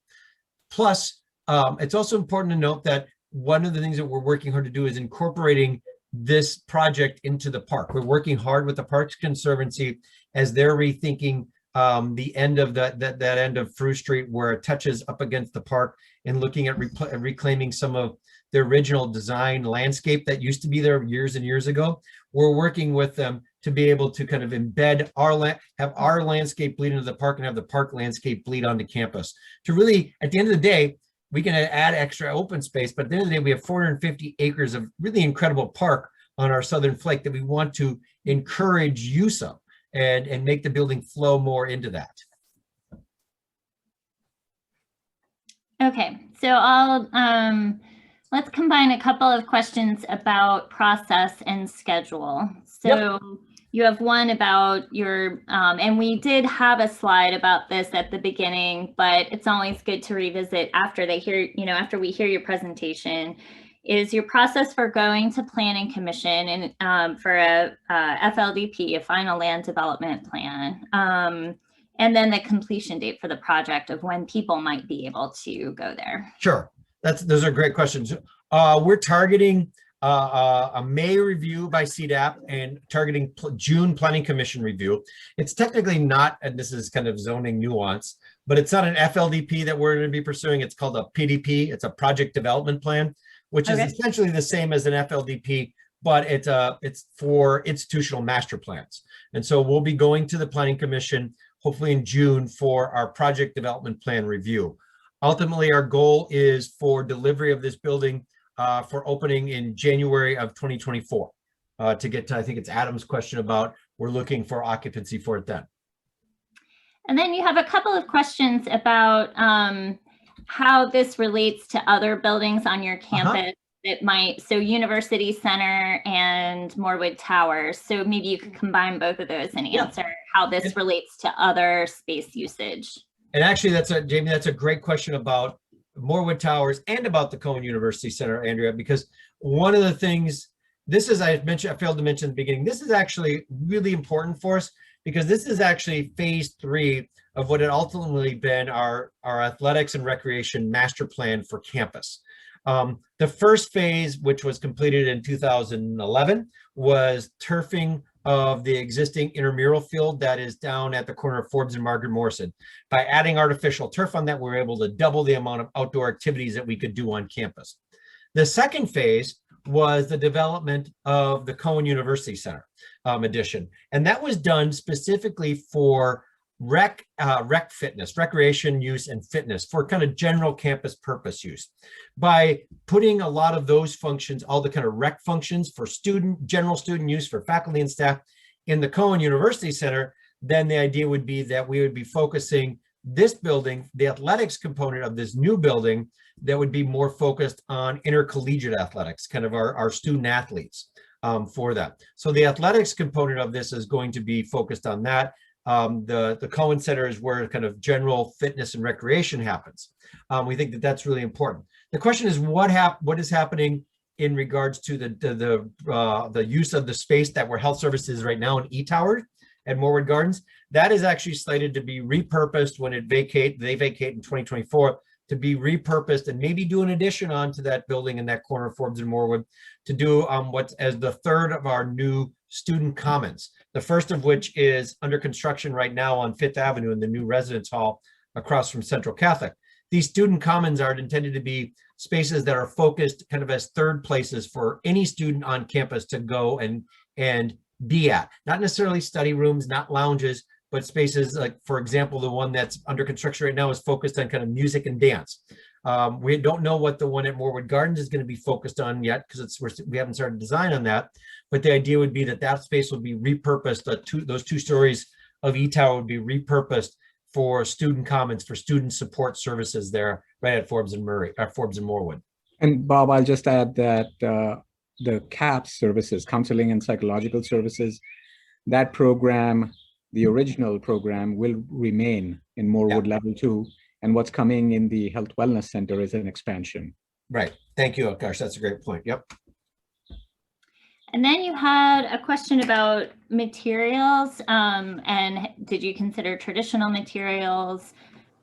Plus, it's also important to note that one of the things that we're working hard to do is incorporating this project into the park. We're working hard with the Parks Conservancy as they're rethinking the end of that end of Fruit Street where it touches up against the park, and looking at reclaiming some of the original design landscape that used to be there years and years ago. We're working with them to be able to kind of embed have our landscape bleed into the park and have the park landscape bleed onto campus. To really, at the end of the day, we can add extra open space, but at the end of the day, we have 450 acres of really incredible park on our southern flank that we want to encourage use of and make the building flow more into that. Okay, so let's combine a couple of questions about process and schedule. So you have one about your, and we did have a slide about this at the beginning, but it's always good to revisit after they hear, after we hear your presentation, is your process for going to Planning Commission and for a FLDP, a final land development plan, and then the completion date for the project of when people might be able to go there. Sure, those are great questions. We're targeting a May review by CDAP and targeting June Planning Commission review. It's technically not, and this is kind of zoning nuance, but it's not an FLDP that we're going to be pursuing. It's called a PDP. It's a project development plan, which is essentially the same as an FLDP, but it's for institutional master plans. And so we'll be going to the Planning Commission, hopefully in June, for our project development plan review. Ultimately, our goal is for delivery of this building for opening in January of 2024. To get to, I think it's Adam's question about, we're looking for occupancy for it then. And then you have a couple of questions about how this relates to other buildings on your campus. It might, so University Center and Melwood Towers. So maybe you could combine both of those and answer how this relates to other space usage. And actually, Jamie, that's a great question about Melwood Towers and about the Cohen University Center, Andrea, because one of the things, this is, I failed to mention at the beginning, this is actually really important for us because this is actually phase 3 of what had ultimately been our athletics and recreation master plan for campus. The first phase, which was completed in 2011, was turfing of the existing intramural field that is down at the corner of Forbes and Margaret Morrison. By adding artificial turf on that, we were able to double the amount of outdoor activities that we could do on campus. The second phase was the development of the Cohen University Center addition. And that was done specifically for recreation use and fitness, for kind of general campus purpose use. By putting a lot of those functions, all the kind of rec functions for general student use for faculty and staff in the Cohen University Center, then the idea would be that we would be focusing this building, the athletics component of this new building, that would be more focused on intercollegiate athletics, kind of our student athletes for that. So the athletics component of this is going to be focused on that. The Cohen Center is where kind of general fitness and recreation happens. We think that that's really important. The question is what is happening in regards to the use of the space that where health services right now in E-Tower at Melwood Gardens. That is actually slated to be repurposed when they vacate in 2024, to be repurposed and maybe do an addition onto that building in that corner of Forbes and Melwood to do what's as the third of our new student commons. The first of which is under construction right now on 5th Avenue in the new residence hall across from Central Catholic. these student commons are intended to be spaces that are focused kind of as third places for any student on campus to go and be at. Not necessarily study rooms, not lounges, but spaces like, for example, the one that's under construction right now is focused on kind of music and dance. We don't know what the one at Melwood Gardens is going to be focused on yet because we haven't started design on that. But the idea would be that that space would be repurposed. Those 2 stories of E-Tower would be repurposed for student commons, for student support services there, right at Forbes and Melwood. And Bob, I'll just add that the CAPS services, counseling and psychological services, that program, the original program, will remain in Melwood Level 2. And what's coming in the Health Wellness Center is an expansion. Right. Thank you, Akash. That's a great point. Yep. And then you had a question about materials, and did you consider traditional materials?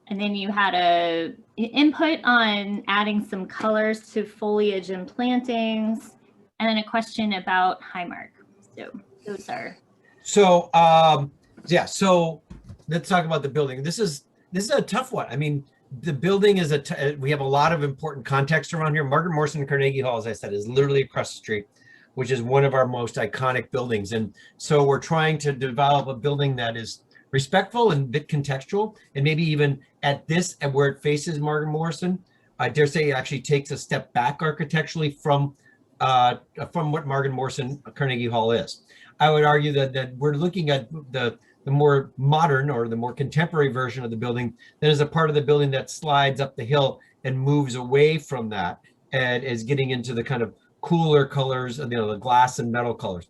And then you had a input on adding some colors to foliage and plantings, and then a question about Highmark. So those are. So yeah. So let's talk about the building. This is a tough one. I mean, the building is we have a lot of important context around here. Margaret Morrison Carnegie Hall, as I said, is literally across the street, which is one of our most iconic buildings. And so we're trying to develop a building that is respectful and a bit contextual, and maybe even at where it faces Margaret Morrison, I dare say it actually takes a step back architecturally from what Margaret Morrison Carnegie Hall is. I would argue that we're looking at the more modern or the more contemporary version of the building that is a part of the building that slides up the hill and moves away from that and is getting into the kind of cooler colors, the glass and metal colors.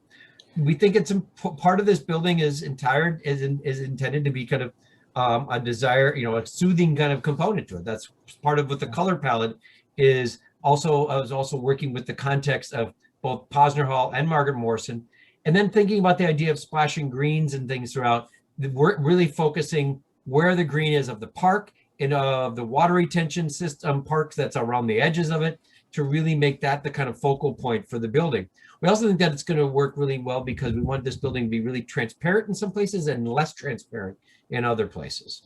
We think it's part of this building is intended to be kind of a desire, a soothing kind of component to it. That's part of what the color palette is. Also working with the context of both Posner Hall and Margaret Morrison. And then thinking about the idea of splashing greens and things throughout, we're really focusing where the green is of the park and of the water retention system parks that's around the edges of it to really make that the kind of focal point for the building. We also think that it's going to work really well because we want this building to be really transparent in some places and less transparent in other places.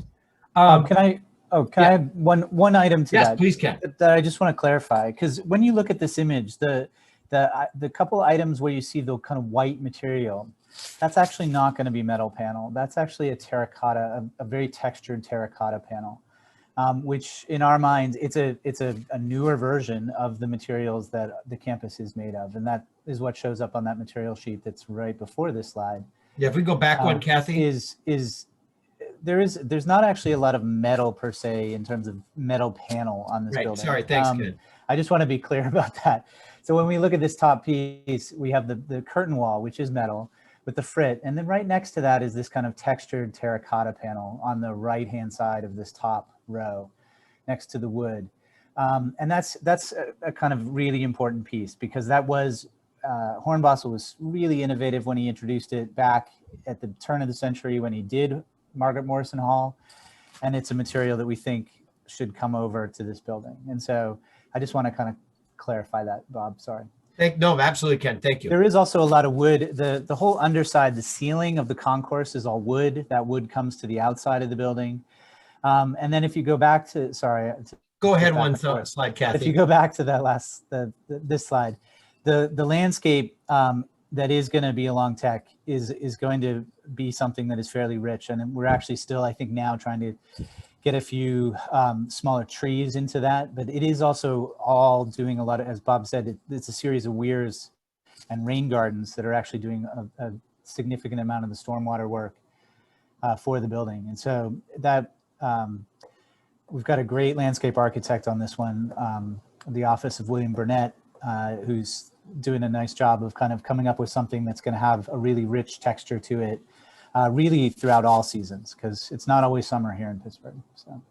Can I add one item to that? Yes, please, Ken. That I just want to clarify, because when you look at this image, the couple items where you see the kind of white material, that's actually not going to be metal panel. That's actually a terracotta, a very textured terracotta panel, which in our minds, it's a newer version of the materials that the campus is made of. And that is what shows up on that material sheet that's right before this slide. Yeah, if we go back one, Kathy. There's not actually a lot of metal per se in terms of metal panel on this building. Sorry, thanks, Ken. I just want to be clear about that. So when we look at this top piece, we have the curtain wall, which is metal with the frit. And then right next to that is this kind of textured terracotta panel on the right-hand side of this top row next to the wood. And that's a kind of really important piece because that was, Hornbostel was really innovative when he introduced it back at the turn of the century when he did Margaret Morrison Hall. And it's a material that we think should come over to this building. And so I just want to kind of clarify that, Bob, sorry. No, absolutely, Ken, thank you. There is also a lot of wood. The whole underside, the ceiling of the concourse is all wood. That wood comes to the outside of the building. And then if you go back to, sorry. Go ahead one slide, Kathy. If you go back to that last, this slide, the landscape that is going to be along Tech is going to be something that is fairly rich. And we're actually still, I think now trying to get a few smaller trees into that, but it is also all doing a lot of, as Bob said, it's a series of weirs and rain gardens that are actually doing a significant amount of the stormwater work for the building. And so that we've got a great landscape architect on this one, the office of William Burnett, who's doing a nice job of kind of coming up with something that's going to have a really rich texture to it. Really throughout all seasons, because it's not always summer here in Pittsburgh. So,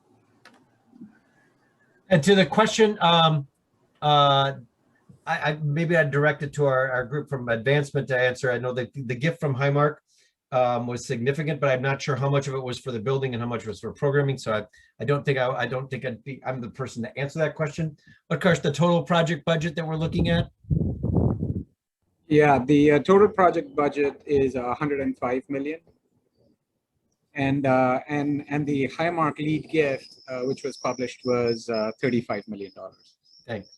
and to the question, maybe I'd direct it to our group from advancement to answer. I know that the gift from Highmark was significant, but I'm not sure how much of it was for the building and how much was for programming. So I don't think I'm the person to answer that question. But of course, the total project budget that we're looking at. Yeah, the total project budget is 105 million. And the Highmark lead gift, which was published, was $35 million.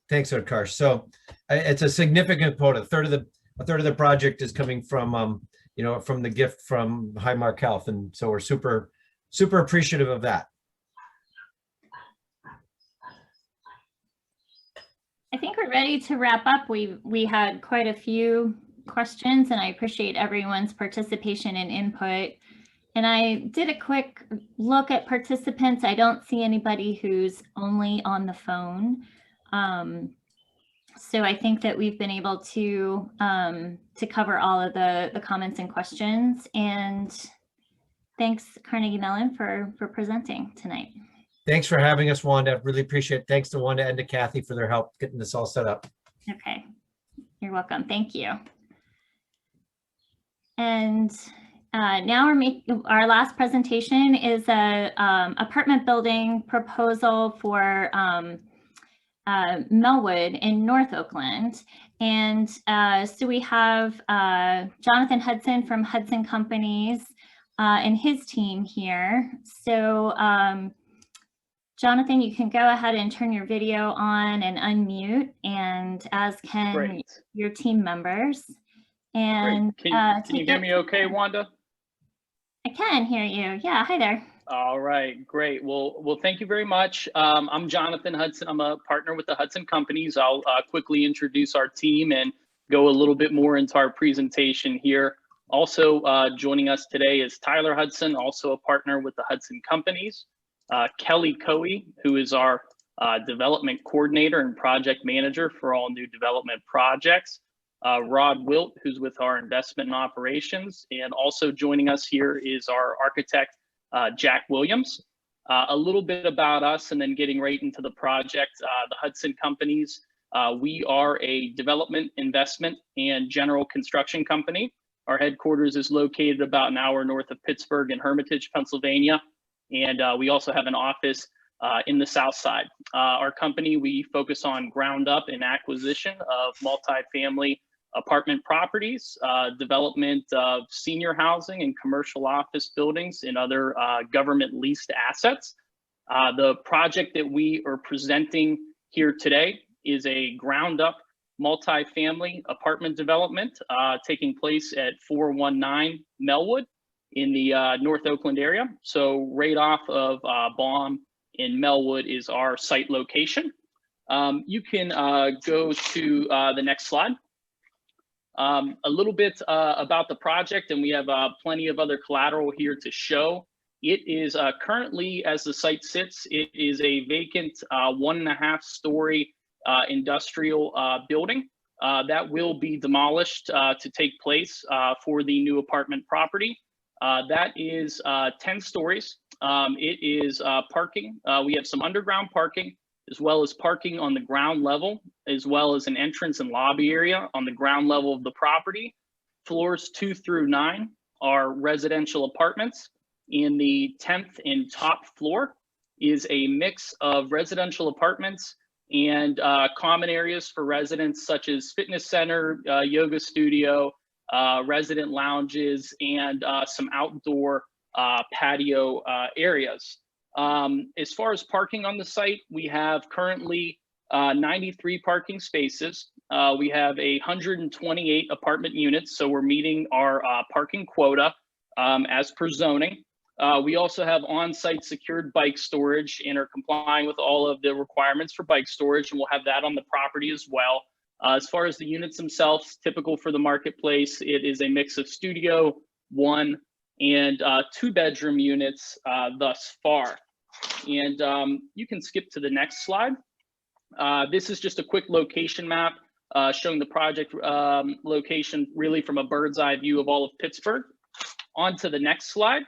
Thanks, Utkarsh. So it's a significant quote. A third of the project is coming from from the gift from Highmark Health, and so we're super appreciative of that. I think we're ready to wrap up. We had quite a few questions, and I appreciate everyone's participation and input. And I did a quick look at participants. I don't see anybody who's only on the phone. So I think that we've been able to cover all of the comments and questions. And thanks, Carnegie Mellon, for presenting tonight. Thanks for having us, Wanda. Really appreciate it. Thanks to Wanda and to Kathy for their help getting this all set up. Okay, you're welcome. Thank you. And now we're making our last presentation is a apartment building proposal for Melwood in North Oakland. And so we have Jonathan Hudson from Hudson Companies and his team here. So Jonathan, you can go ahead and turn your video on and unmute, and as can your team members. And can you hear me okay, Wanda? I can hear you. Yeah, hi there. All right, great. Well, thank you very much. I'm Jonathan Hudson. I'm a partner with the Hudson Companies. I'll quickly introduce our team and go a little bit more into our presentation here. Also joining us today is Tyler Hudson, also a partner with the Hudson Companies. Kelly Coey, who is our development coordinator and project manager for all new development projects. Rod Wilt, who's with our investment and operations. And also joining us here is our architect, Jack Williams. A little bit about us and then getting right into the project. The Hudson Companies, we are a development, investment, and general construction company. Our headquarters is located about an hour north of Pittsburgh in Hermitage, Pennsylvania. And we also have an office in the South Side. Our company, we focus on ground up and acquisition of multifamily apartment properties, development of senior housing and commercial office buildings and other government leased assets. The project that we are presenting here today is a ground up multifamily apartment development taking place at 419 Melwood in the North Oakland area. So right off of Baum in Melwood is our site location. You can go to the next slide. A little bit about the project, and we have plenty of other collateral here to show. It is currently, as the site sits, it is a vacant 1.5-story industrial building that will be demolished to take place for the new apartment property. That is 10 stories. It is parking. We have some underground parking, as well as parking on the ground level, as well as an entrance and lobby area on the ground level of the property. Floors 2 through 9 are residential apartments. In the 10th and top floor is a mix of residential apartments and common areas for residents such as fitness center, yoga studio, resident lounges, and some outdoor patio areas. As far as parking on the site, we have currently 93 parking spaces. We have 128 apartment units, so we're meeting our parking quota as per zoning. We also have on-site secured bike storage and are complying with all of the requirements for bike storage, and we'll have that on the property as well. As far as the units themselves, typical for the marketplace, it is a mix of studio, 1, and 2-bedroom units thus far. And you can skip to the next slide. This is just a quick location map showing the project location really from a bird's eye view of all of Pittsburgh. On to the next slide.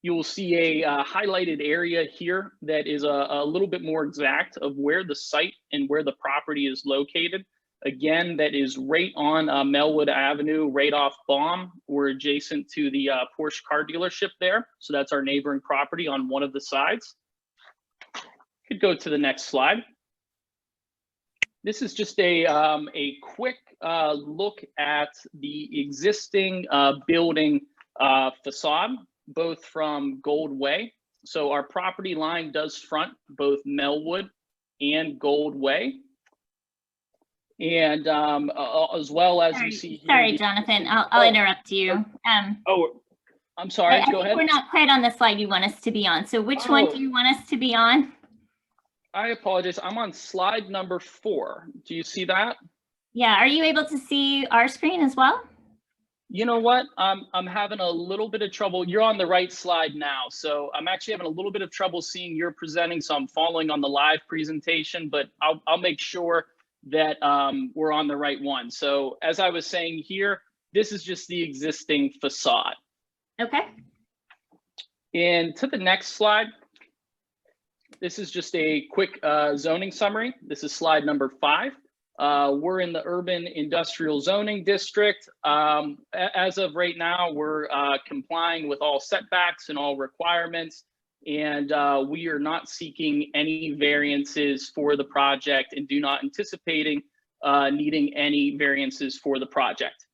You will see a highlighted area here that is a little bit more exact of where the site and where the property is located. Again, that is right on Melwood Avenue, right off Baum. We're adjacent to the Porsche car dealership there. So that's our neighboring property on one of the sides. Could go to the next slide. This is just a quick look at the existing building facade. both from Gold Way. So our property line does front both Melwood and Gold Way. And as well as you see here, sorry, Jonathan, I'll interrupt you. Oh, I'm sorry, I go ahead. We're not quite on the slide you want us to be on. So which one do you want us to be on? I apologize. I'm on slide number 4. Do you see that? Yeah, are you able to see our screen as well? You know what? I'm having a little bit of trouble. You're on the right slide now. So I'm actually having a little bit of trouble seeing you're presenting. So I'm following on the live presentation, but I'll make sure that we're on the right one. So as I was saying here, this is just the existing facade. Okay. And to the next slide, this is just a quick zoning summary. This is slide number 5. We're in the urban industrial zoning district. As of right now, we're complying with all setbacks and all requirements, and we are not seeking any variances for the project and do not anticipating needing any variances for the project.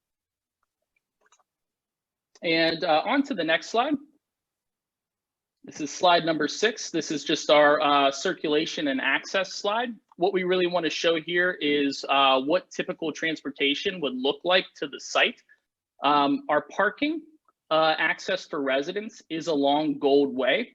And on to the next slide. This is slide number 6. This is just our circulation and access slide. What we really want to show here is what typical transportation would look like to the site. Our parking access for residents is along Gold Way.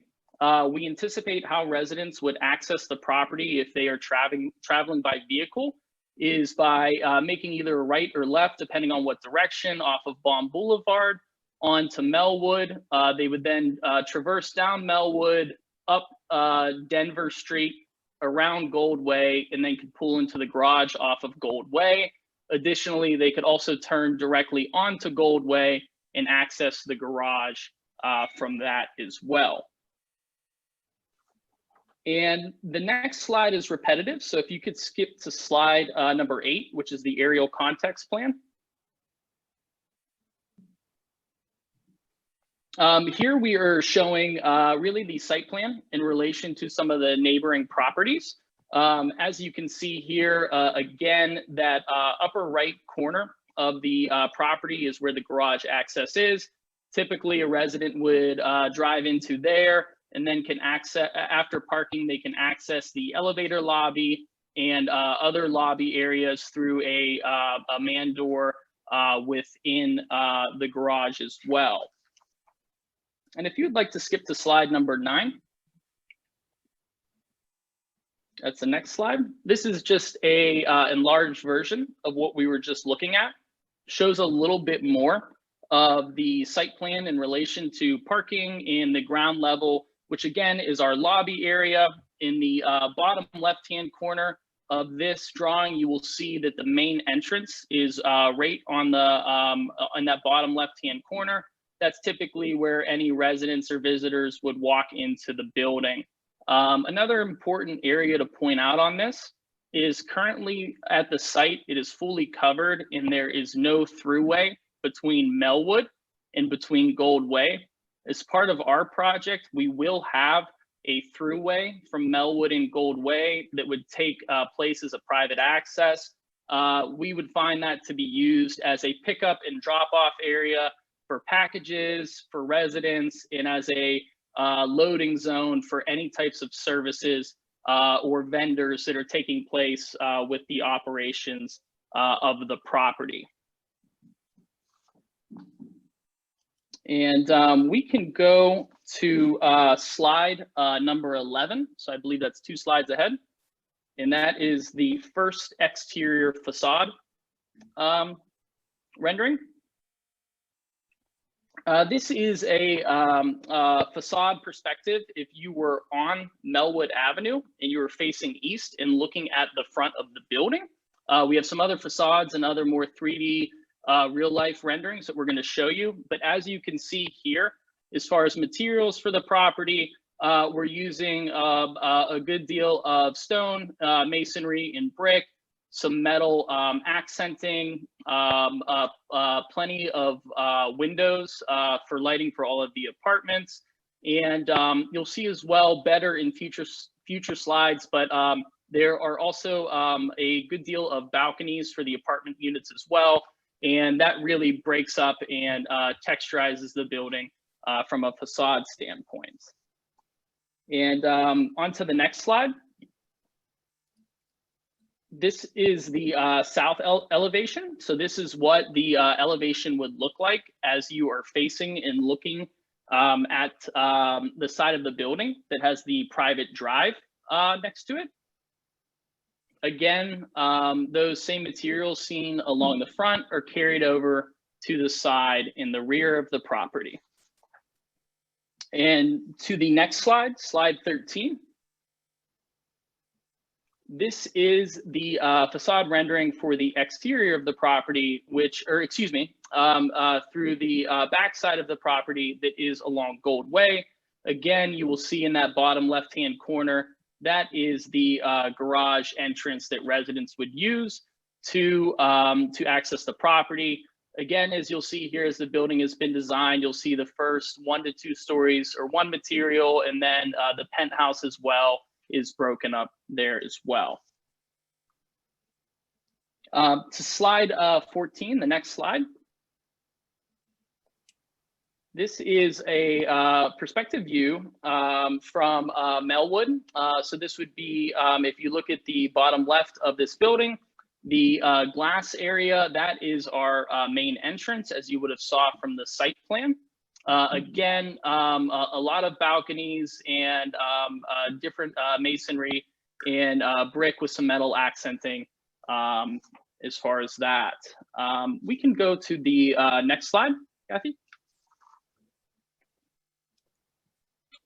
We anticipate how residents would access the property if they are traveling by vehicle is by making either a right or left, depending on what direction, off of Baum Boulevard, onto Melwood. They would then traverse down Melwood, up Denver Street, around Gold Way, and then could pull into the garage off of Gold Way. Additionally, they could also turn directly onto Gold Way and access the garage from that as well. And the next slide is repetitive. So if you could skip to slide number 8, which is the aerial context plan. Here we are showing really the site plan in relation to some of the neighboring properties. As you can see here, again, that upper right corner of the property is where the garage access is. Typically, a resident would drive into there and then can access, after parking, they can access the elevator lobby and other lobby areas through a man door within the garage as well. And if you'd like to skip to slide number 9, that's the next slide. This is just a enlarged version of what we were just looking at. Shows a little bit more of the site plan in relation to parking in the ground level, which again is our lobby area. In the bottom left-hand corner of this drawing, you will see that the main entrance is right on that bottom left-hand corner. That's typically where any residents or visitors would walk into the building. Another important area to point out on this is currently at the site, it is fully covered and there is no throughway between Melwood and between Gold Way. As part of our project, we will have a throughway from Melwood and Gold Way that would take place as a private access. We would find that to be used as a pickup and drop-off area for packages, for residents, and as a loading zone for any types of services or vendors that are taking place with the operations of the property. And we can go to slide number 11. So I believe that's 2 slides ahead. And that is the first exterior facade rendering. This is a facade perspective. If you were on Melwood Avenue and you were facing east and looking at the front of the building, we have some other facades and other more 3D real life renderings that we're going to show you. But as you can see here, as far as materials for the property, we're using a good deal of stone, masonry, and brick, some metal accenting, plenty of windows for lighting for all of the apartments. And you'll see as well better in future slides, but there are also a good deal of balconies for the apartment units as well. And that really breaks up and texturizes the building from a facade standpoint. And on to the next slide. This is the south elevation. So this is what the elevation would look like as you are facing and looking at the side of the building that has the private drive next to it. Again, those same materials seen along the front are carried over to the side in the rear of the property. And to the next slide, slide 13. This is the facade rendering for the exterior of the property, through the back side of the property that is along Gold Way. Again, you will see in that bottom left-hand corner, that is the garage entrance that residents would use to access the property. Again, as you'll see here, as the building has been designed, you'll see the first 1 to 2 stories or one material, and then the penthouse as well is broken up there as well. To slide 14, the next slide. This is a perspective view from Melwood. So this would be, if you look at the bottom left of this building, the glass area, that is our main entrance, as you would have saw from the site plan. Again, a lot of balconies and different masonry and brick with some metal accenting as far as that. We can go to the next slide, Kathy.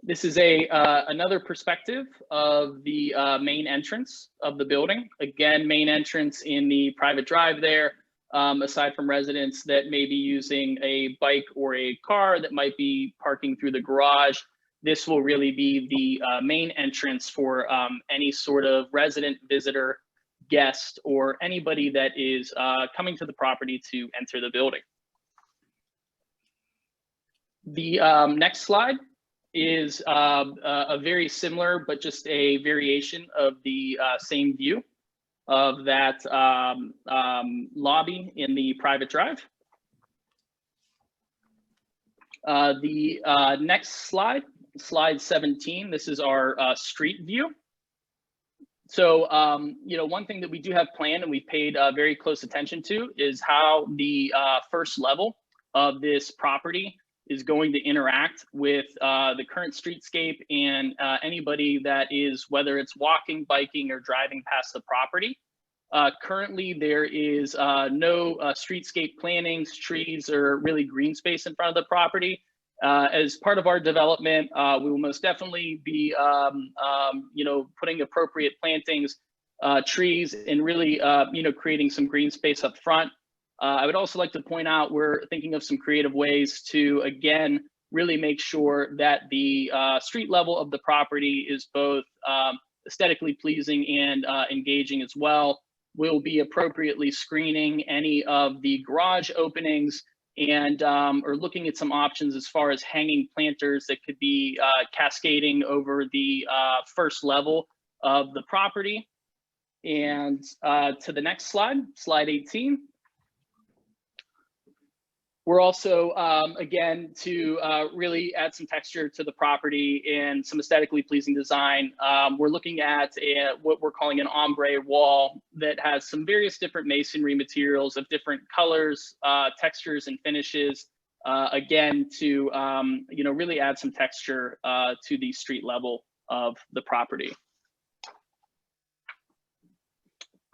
This is another perspective of the main entrance of the building. Again, main entrance in the private drive there. Aside from residents that may be using a bike or a car that might be parking through the garage, this will really be the main entrance for any sort of resident, visitor, guest, or anybody that is coming to the property to enter the building. The next slide is a very similar, but just a variation of the same view of that lobby in the private drive. The next slide, slide 17, this is our street view. So, one thing that we do have planned and we paid very close attention to is how the first level of this property is going to interact with the current streetscape and anybody that is, whether it's walking, biking, or driving past the property. Currently, there is no streetscape plantings, trees, or really green space in front of the property. As part of our development, we will most definitely be, putting appropriate plantings, trees, and really, creating some green space up front. I would also like to point out we're thinking of some creative ways to, again, really make sure that the street level of the property is both aesthetically pleasing and engaging as well. We'll be appropriately screening any of the garage openings and or looking at some options as far as hanging planters that could be cascading over the first level of the property. And to the next slide, slide 18. We're also, again, to really add some texture to the property and some aesthetically pleasing design. We're looking at what we're calling an ombre wall that has some various different masonry materials of different colors, textures, and finishes. Again, to really add some texture to the street level of the property.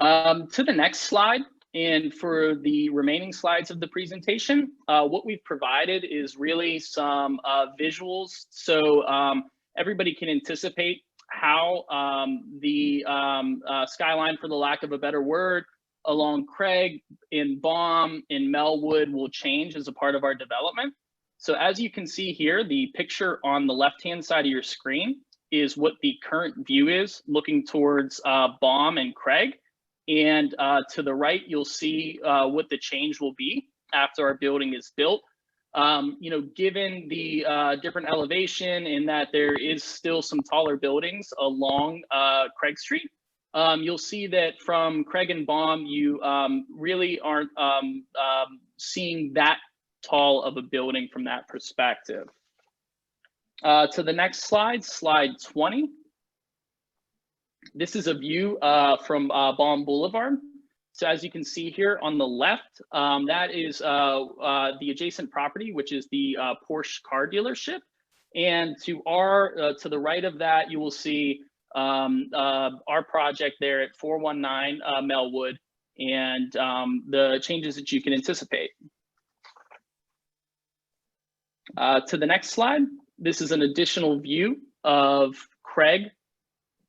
To the next slide. And for the remaining slides of the presentation, what we've provided is really some visuals. So everybody can anticipate how the skyline, for the lack of a better word, along Craig, in Baum, in Melwood will change as a part of our development. So as you can see here, the picture on the left-hand side of your screen is what the current view is looking towards Baum and Craig. And to the right, you'll see what the change will be after our building is built. Given the different elevation and that there is still some taller buildings along Craig Street, you'll see that from Craig and Baum, you really aren't seeing that tall of a building from that perspective. To the next slide, slide 20. This is a view from Baum Boulevard. So as you can see here on the left, that is the adjacent property, which is the Porsche car dealership. And to the right of that, you will see our project there at 419 Melwood and the changes that you can anticipate. To the next slide, this is an additional view of Craig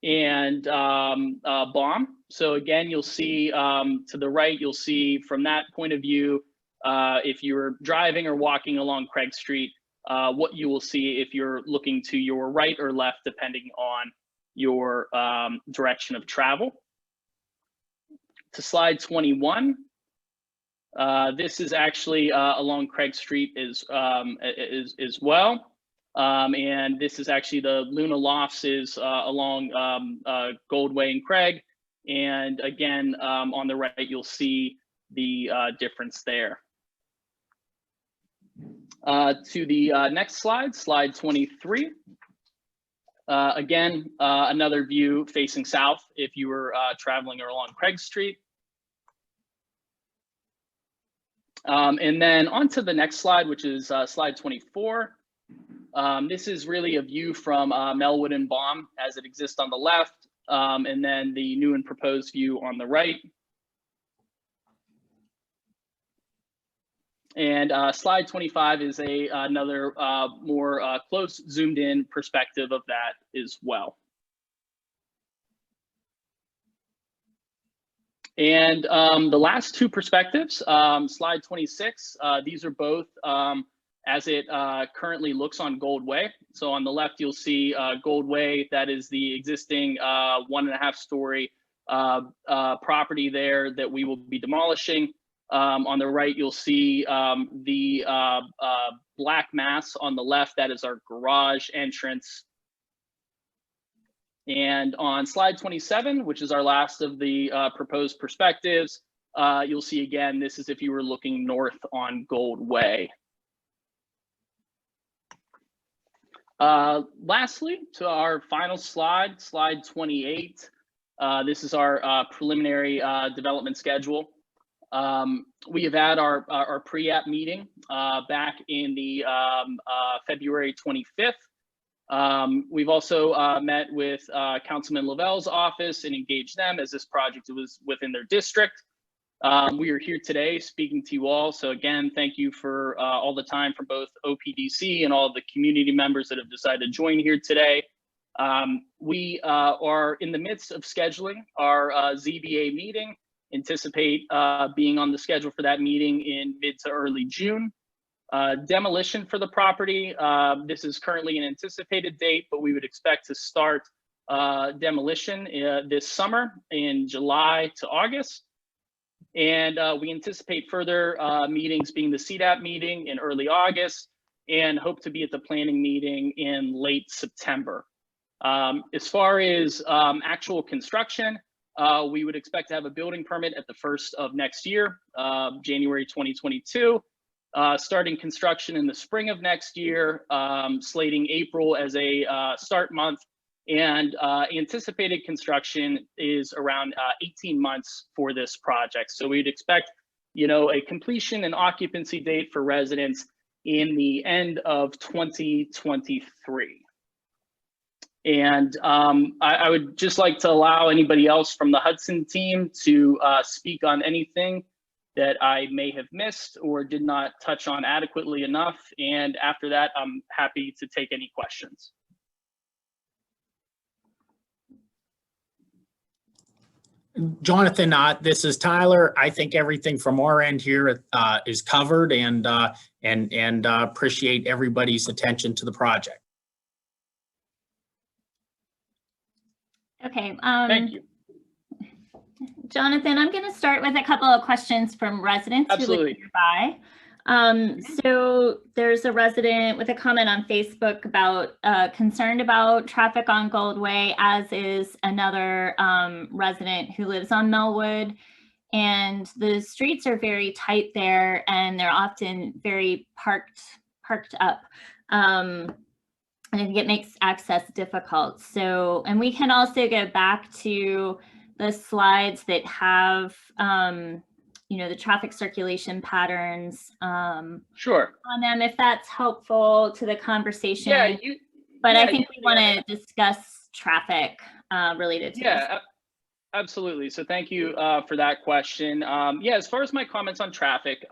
and Baum. So again, you'll see to the right, you'll see from that point of view, if you're driving or walking along Craig Street, what you will see if you're looking to your right or left, depending on your direction of travel. To slide 21, this is actually along Craig Street as well. And this is actually the Luna Lofts is along Goldway and Craig. And again, on the right, you'll see the difference there. To the next slide, slide 23. Again, another view facing south if you were traveling along Craig Street. And then on to the next slide, which is slide 24. This is really a view from Melwood and Baum as it exists on the left, and then the new and proposed view on the right. And slide 25 is another more close zoomed in perspective of that as well. And the last two perspectives, slide 26, these are both as it currently looks on Goldway. So on the left, you'll see Goldway, that is the existing 1.5-story property there that we will be demolishing. On the right, you'll see the black mass on the left, that is our garage entrance. And on slide 27, which is our last of the proposed perspectives, you'll see again, this is if you were looking north on Goldway. Lastly, to our final slide, slide 28. This is our preliminary development schedule. We have had our pre-app meeting back in the February 25th. We've also met with Councilman Lavelle's office and engaged them as this project was within their district. We are here today speaking to you all. So again, thank you for all the time from both OPDC and all of the community members that have decided to join here today. We are in the midst of scheduling our ZBA meeting. Anticipate being on the schedule for that meeting in mid to early June. Demolition for the property, this is currently an anticipated date, but we would expect to start demolition this summer in July to August. And we anticipate further meetings being the CDAP meeting in early August and hope to be at the planning meeting in late September. As far as actual construction, we would expect to have a building permit at the first of next year, January 2022. Starting construction in the spring of next year, slating April as a start month, and anticipated construction is around 18 months for this project. So we'd expect, a completion and occupancy date for residents in the end of 2023. And I would just like to allow anybody else from the Hudson team to speak on anything that I may have missed or did not touch on adequately enough. And after that, I'm happy to take any questions. Jonathan, this is Tyler. I think everything from our end here is covered, and appreciate everybody's attention to the project. Okay. Thank you. Jonathan, I'm going to start with a couple of questions from residents who live nearby. So there's a resident with a comment on Facebook about concerned about traffic on Goldway, as is another resident who lives on Melwood. And the streets are very tight there, and they're often very parked up. And I think it makes access difficult. So, and we can also go back to the slides that have, you know, the traffic circulation patterns Sure. on them, if that's helpful to the conversation. Yeah, but I think we want to discuss traffic related to this. Yeah, absolutely. So thank you for that question. Yeah, as far as my comments on traffic,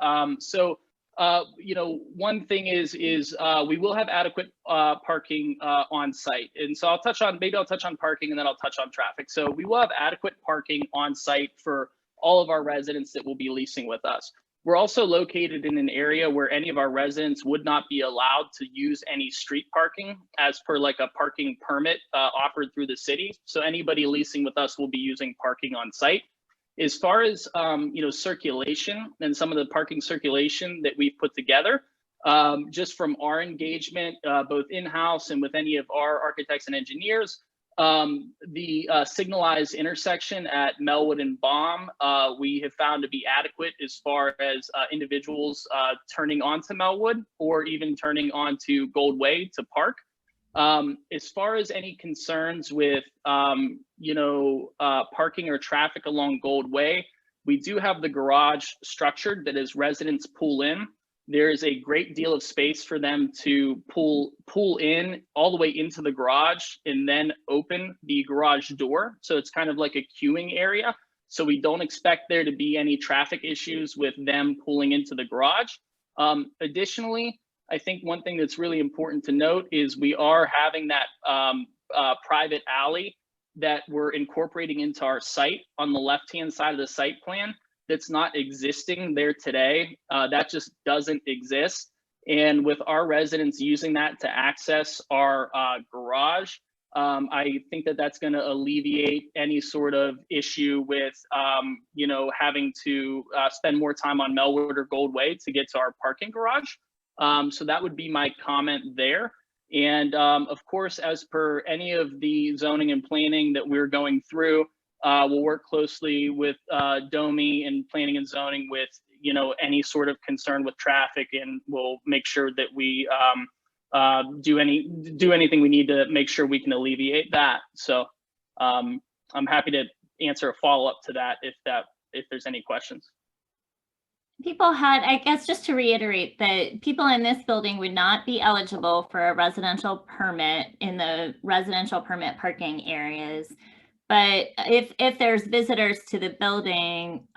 you know, one thing is we will have adequate parking on site. And so maybe I'll touch on parking and then I'll touch on traffic. So we will have adequate parking on site for all of our residents that will be leasing with us. We're also located in an area where any of our residents would not be allowed to use any street parking as per like a parking permit offered through the city. So anybody leasing with us will be using parking on site. As far as you know, circulation and some of the parking circulation that we've put together, just from our engagement, both in-house and with any of our architects and engineers, the signalized intersection at Melwood and Baum, we have found to be adequate as far as individuals turning onto Melwood or even turning onto Gold Way to park. As far as any concerns with, you know, parking or traffic along Gold Way, we do have the garage structured that as residents pull in, there is a great deal of space for them to pull in all the way into the garage and then open the garage door. So it's kind of like a queuing area. So we don't expect there to be any traffic issues with them pulling into the garage. Additionally, I think one thing that's really important to note is we are having that private alley that we're incorporating into our site on the left-hand side of the site plan that's not existing there today. That just doesn't exist. And with our residents using that to access our garage, I think that that's going to alleviate any sort of issue with, you know, having to spend more time on Melwood or Gold Way to get to our parking garage. So that would be my comment there. And of course, as per any of the zoning and planning that we're going through, we'll work closely with DOMI and planning and zoning with, you know, any sort of concern with traffic, and we'll make sure that we do anything we need to make sure we can alleviate that. So I'm happy to answer a follow-up to that if there's any questions. People had, I guess, just to reiterate, that people in this building would not be eligible for a residential permit in the residential permit parking areas. But if there's visitors to the building,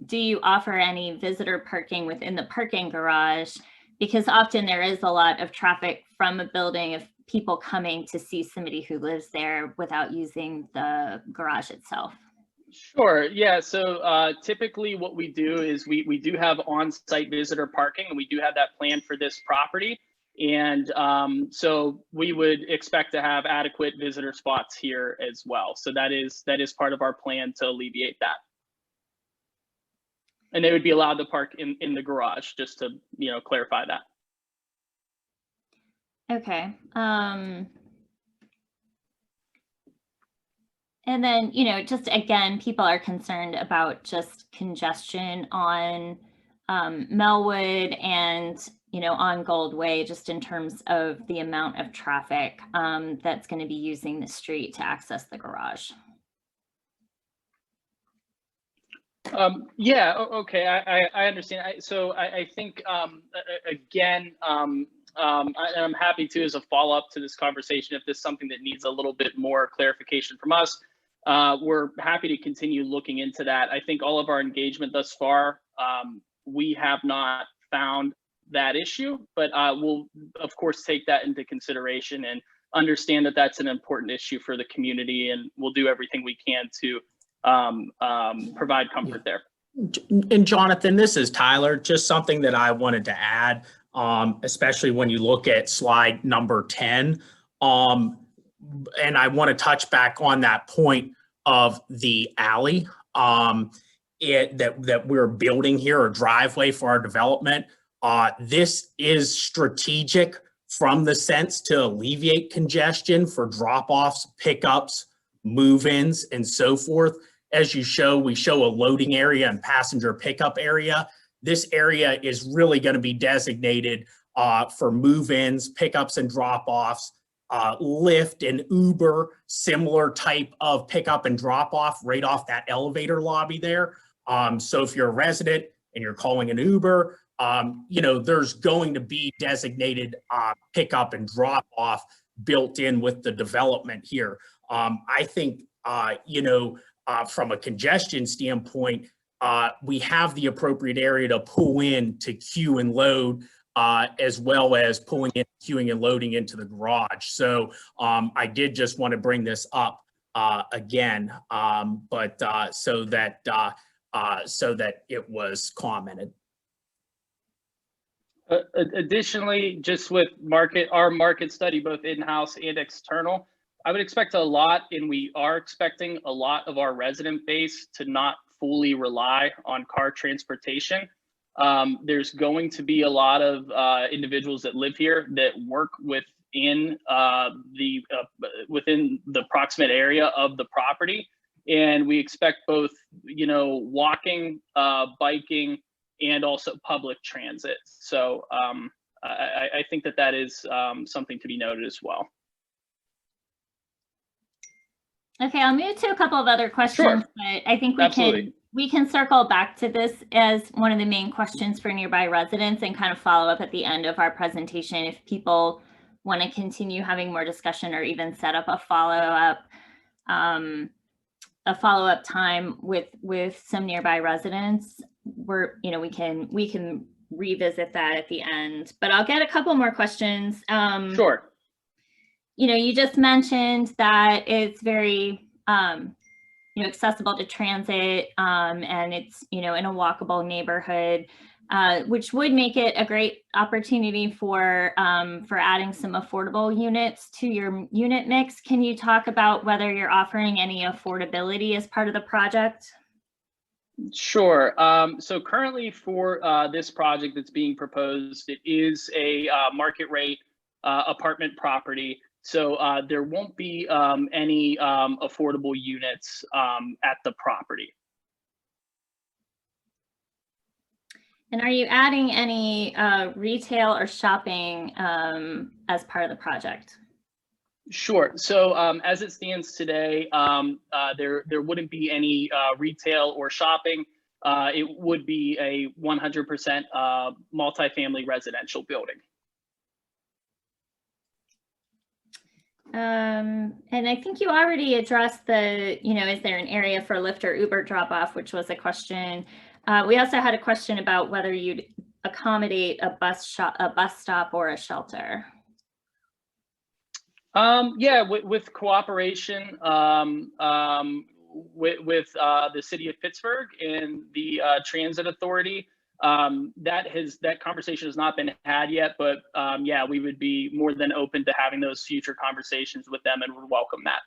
do you offer any visitor parking within the parking garage? Because often there is a lot of traffic from a building of people coming to see somebody who lives there without using the garage itself. Sure. Yeah. So typically what we do is we do have on-site visitor parking, and we do have that planned for this property. And so we would expect to have adequate visitor spots here as well. So that is part of our plan to alleviate that. And they would be allowed to park in the garage, just to, you know, clarify that. Okay. And then, you know, just again, people are concerned about just congestion on Melwood and, you know, on Gold Way, just in terms of the amount of traffic that's going to be using the street to access the garage. Yeah, okay, I understand. So I think, again, I'm happy to, as a follow-up to this conversation, if this is something that needs a little bit more clarification from us, we're happy to continue looking into that. I think all of our engagement thus far, we have not found that issue, but we'll of course take that into consideration and understand that that's an important issue for the community, and we'll do everything we can to provide comfort there. And Jonathan, this is Tyler. Just something that I wanted to add, especially when you look at slide number 10. And I want to touch back on that point of the alley that we're building here, a driveway for our development. This is strategic from the sense to alleviate congestion for drop-offs, pickups, move-ins, and so forth. As you show, we show a loading area and passenger pickup area. This area is really going to be designated for move-ins, pickups, and drop-offs. Lyft and Uber, similar type of pickup and drop off right off that elevator lobby there. So if you're a resident and you're calling an Uber, you know, there's going to be designated pickup and drop off built in with the development here. I think, you know, from a congestion standpoint, we have the appropriate area to pull in to queue and load, as well as pulling in, queuing and loading into the garage. So I did just want to bring this up again, but so that it was commented. Additionally, just with our market study, both in-house and external, I would expect a lot, and we are expecting a lot of our resident base to not fully rely on car transportation. There's going to be a lot of individuals that live here that work within the proximate area of the property, and we expect both, you know, walking, biking, and also public transit. So I think that is something to be noted as well. Okay, I'll move to a couple of other questions, Sure. but I think Absolutely. we can circle back to this as one of the main questions for nearby residents and kind of follow up at the end of our presentation if people want to continue having more discussion or even set up a follow-up time with some nearby residents. We can revisit that at the end, but I'll get a couple more questions. Sure. You know, you just mentioned that it's very, accessible to transit, and it's, in a walkable neighborhood, which would make it a great opportunity for adding some affordable units to your unit mix. Can you talk about whether you're offering any affordability as part of the project? Sure. So currently for this project that's being proposed, it is a market rate apartment property. So there won't be any affordable units at the property. And are you adding any retail or shopping as part of the project? Sure. So as it stands today, there wouldn't be any retail or shopping. It would be a 100% multifamily residential building. And I think you already addressed the, is there an area for Lyft or Uber drop off, which was a question. We also had a question about whether you'd accommodate a bus stop or a shelter. Yeah, with cooperation with the city of Pittsburgh and the Transit Authority. That conversation has not been had yet, but yeah, we would be more than open to having those future conversations with them and would welcome that.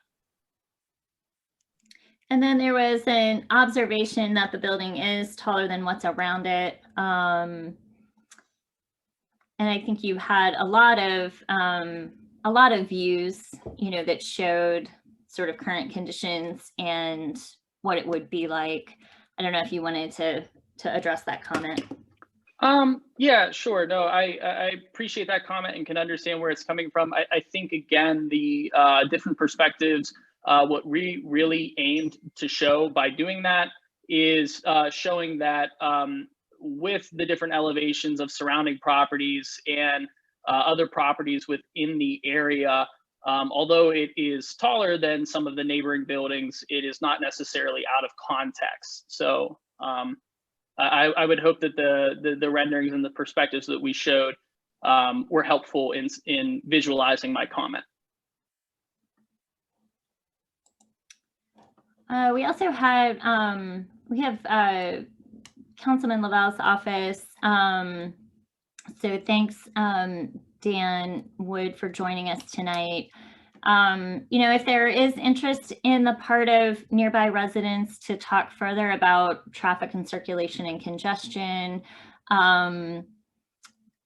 And then there was an observation that the building is taller than what's around it. And I think you had a lot of views, that showed sort of current conditions and what it would be like. I don't know if you wanted to address that comment. Yeah, sure. No, I appreciate that comment and can understand where it's coming from. I think, again, the different perspectives, what we really aimed to show by doing that is showing that with the different elevations of surrounding properties and other properties within the area, although it is taller than some of the neighboring buildings, it is not necessarily out of context. So I would hope that the renderings and the perspectives that we showed were helpful in visualizing my comment. We also had, we have Councilman Lavalle's office. So thanks, Dan Wood, for joining us tonight. If there is interest in the part of nearby residents to talk further about traffic and circulation and congestion,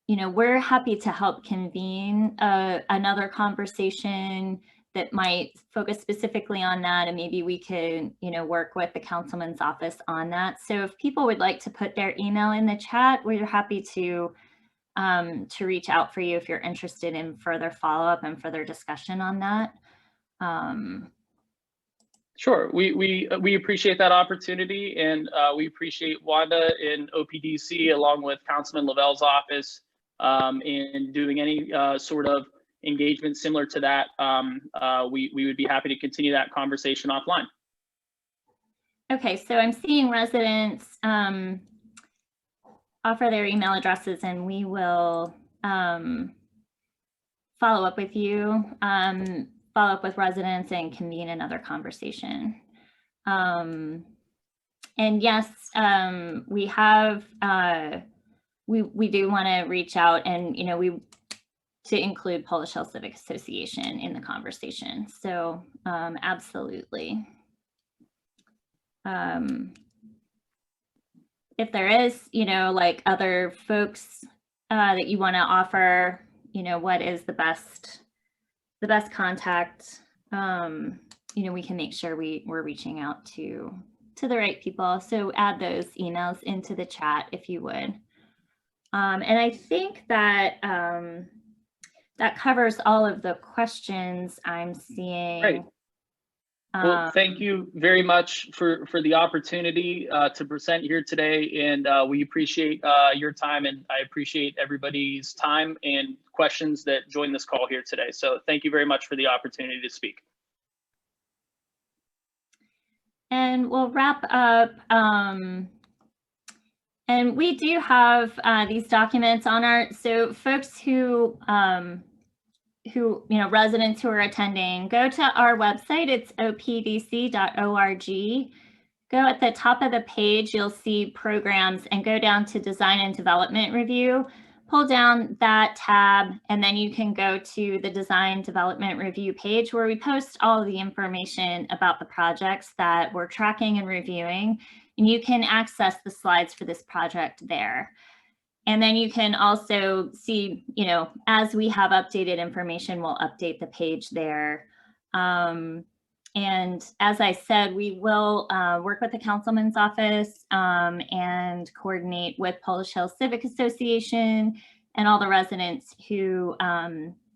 we're happy to help convene another conversation that might focus specifically on that, and maybe we could, work with the councilman's office on that. So if people would like to put their email in the chat, we're happy to to reach out for you if you're interested in further follow-up and further discussion on that. Sure, we appreciate that opportunity, and we appreciate Wanda in OPDC along with Councilman Lavelle's office in doing any sort of engagement similar to that. We would be happy to continue that conversation offline. Okay, so I'm seeing residents offer their email addresses, and we will follow up with you, follow up with residents and convene another conversation. And yes, we have, we do want to reach out and, you know, to include Polish Hill Civic Association in the conversation. So absolutely. If there is, you know, like other folks that you want to offer, you know, what is the best contact, you know, we can make sure we're reaching out to the right people. So add those emails into the chat if you would. And I think that that covers all of the questions I'm seeing. Great. Well, thank you very much for the opportunity to present here today, and we appreciate your time, and I appreciate everybody's time and questions that joined this call here today. So thank you very much for the opportunity to speak. And we'll wrap up. And we do have these documents on our, so folks who, you know, residents who are attending, go to our website. It's opdc.org. Go at the top of the page, you'll see programs, and go down to design and development review. Pull down that tab, and then you can go to the design development review page where we post all of the information about the projects that we're tracking and reviewing. And you can access the slides for this project there. And then you can also see, you know, as we have updated information, we'll update the page there. And as I said, we will work with the councilman's office and coordinate with Polish Hill Civic Association and all the residents who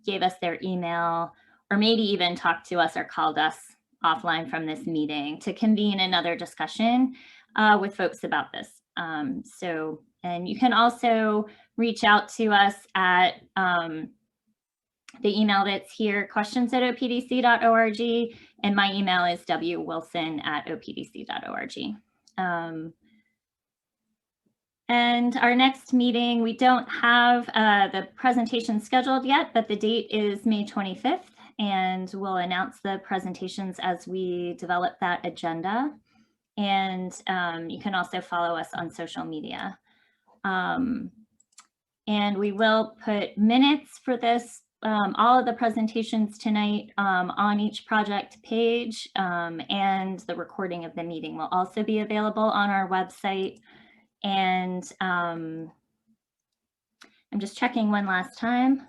gave us their email, or maybe even talked to us or called us offline from this meeting to convene another discussion with folks about this. And you can also reach out to us at the email that's here, questions@opdc.org, and my email is wwilson@opdc.org. And our next meeting, we don't have the presentation scheduled yet, but the date is May 25th, and we'll announce the presentations as we develop that agenda. And you can also follow us on social media. And we will put minutes for this, all of the presentations tonight on each project page, and the recording of the meeting will also be available on our website. And I'm just checking one last time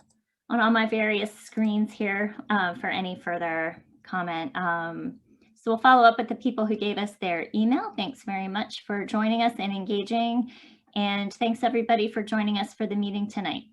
on all my various screens here for any further comment. So we'll follow up with the people who gave us their email. Thanks very much for joining us and engaging. And thanks everybody for joining us for the meeting tonight.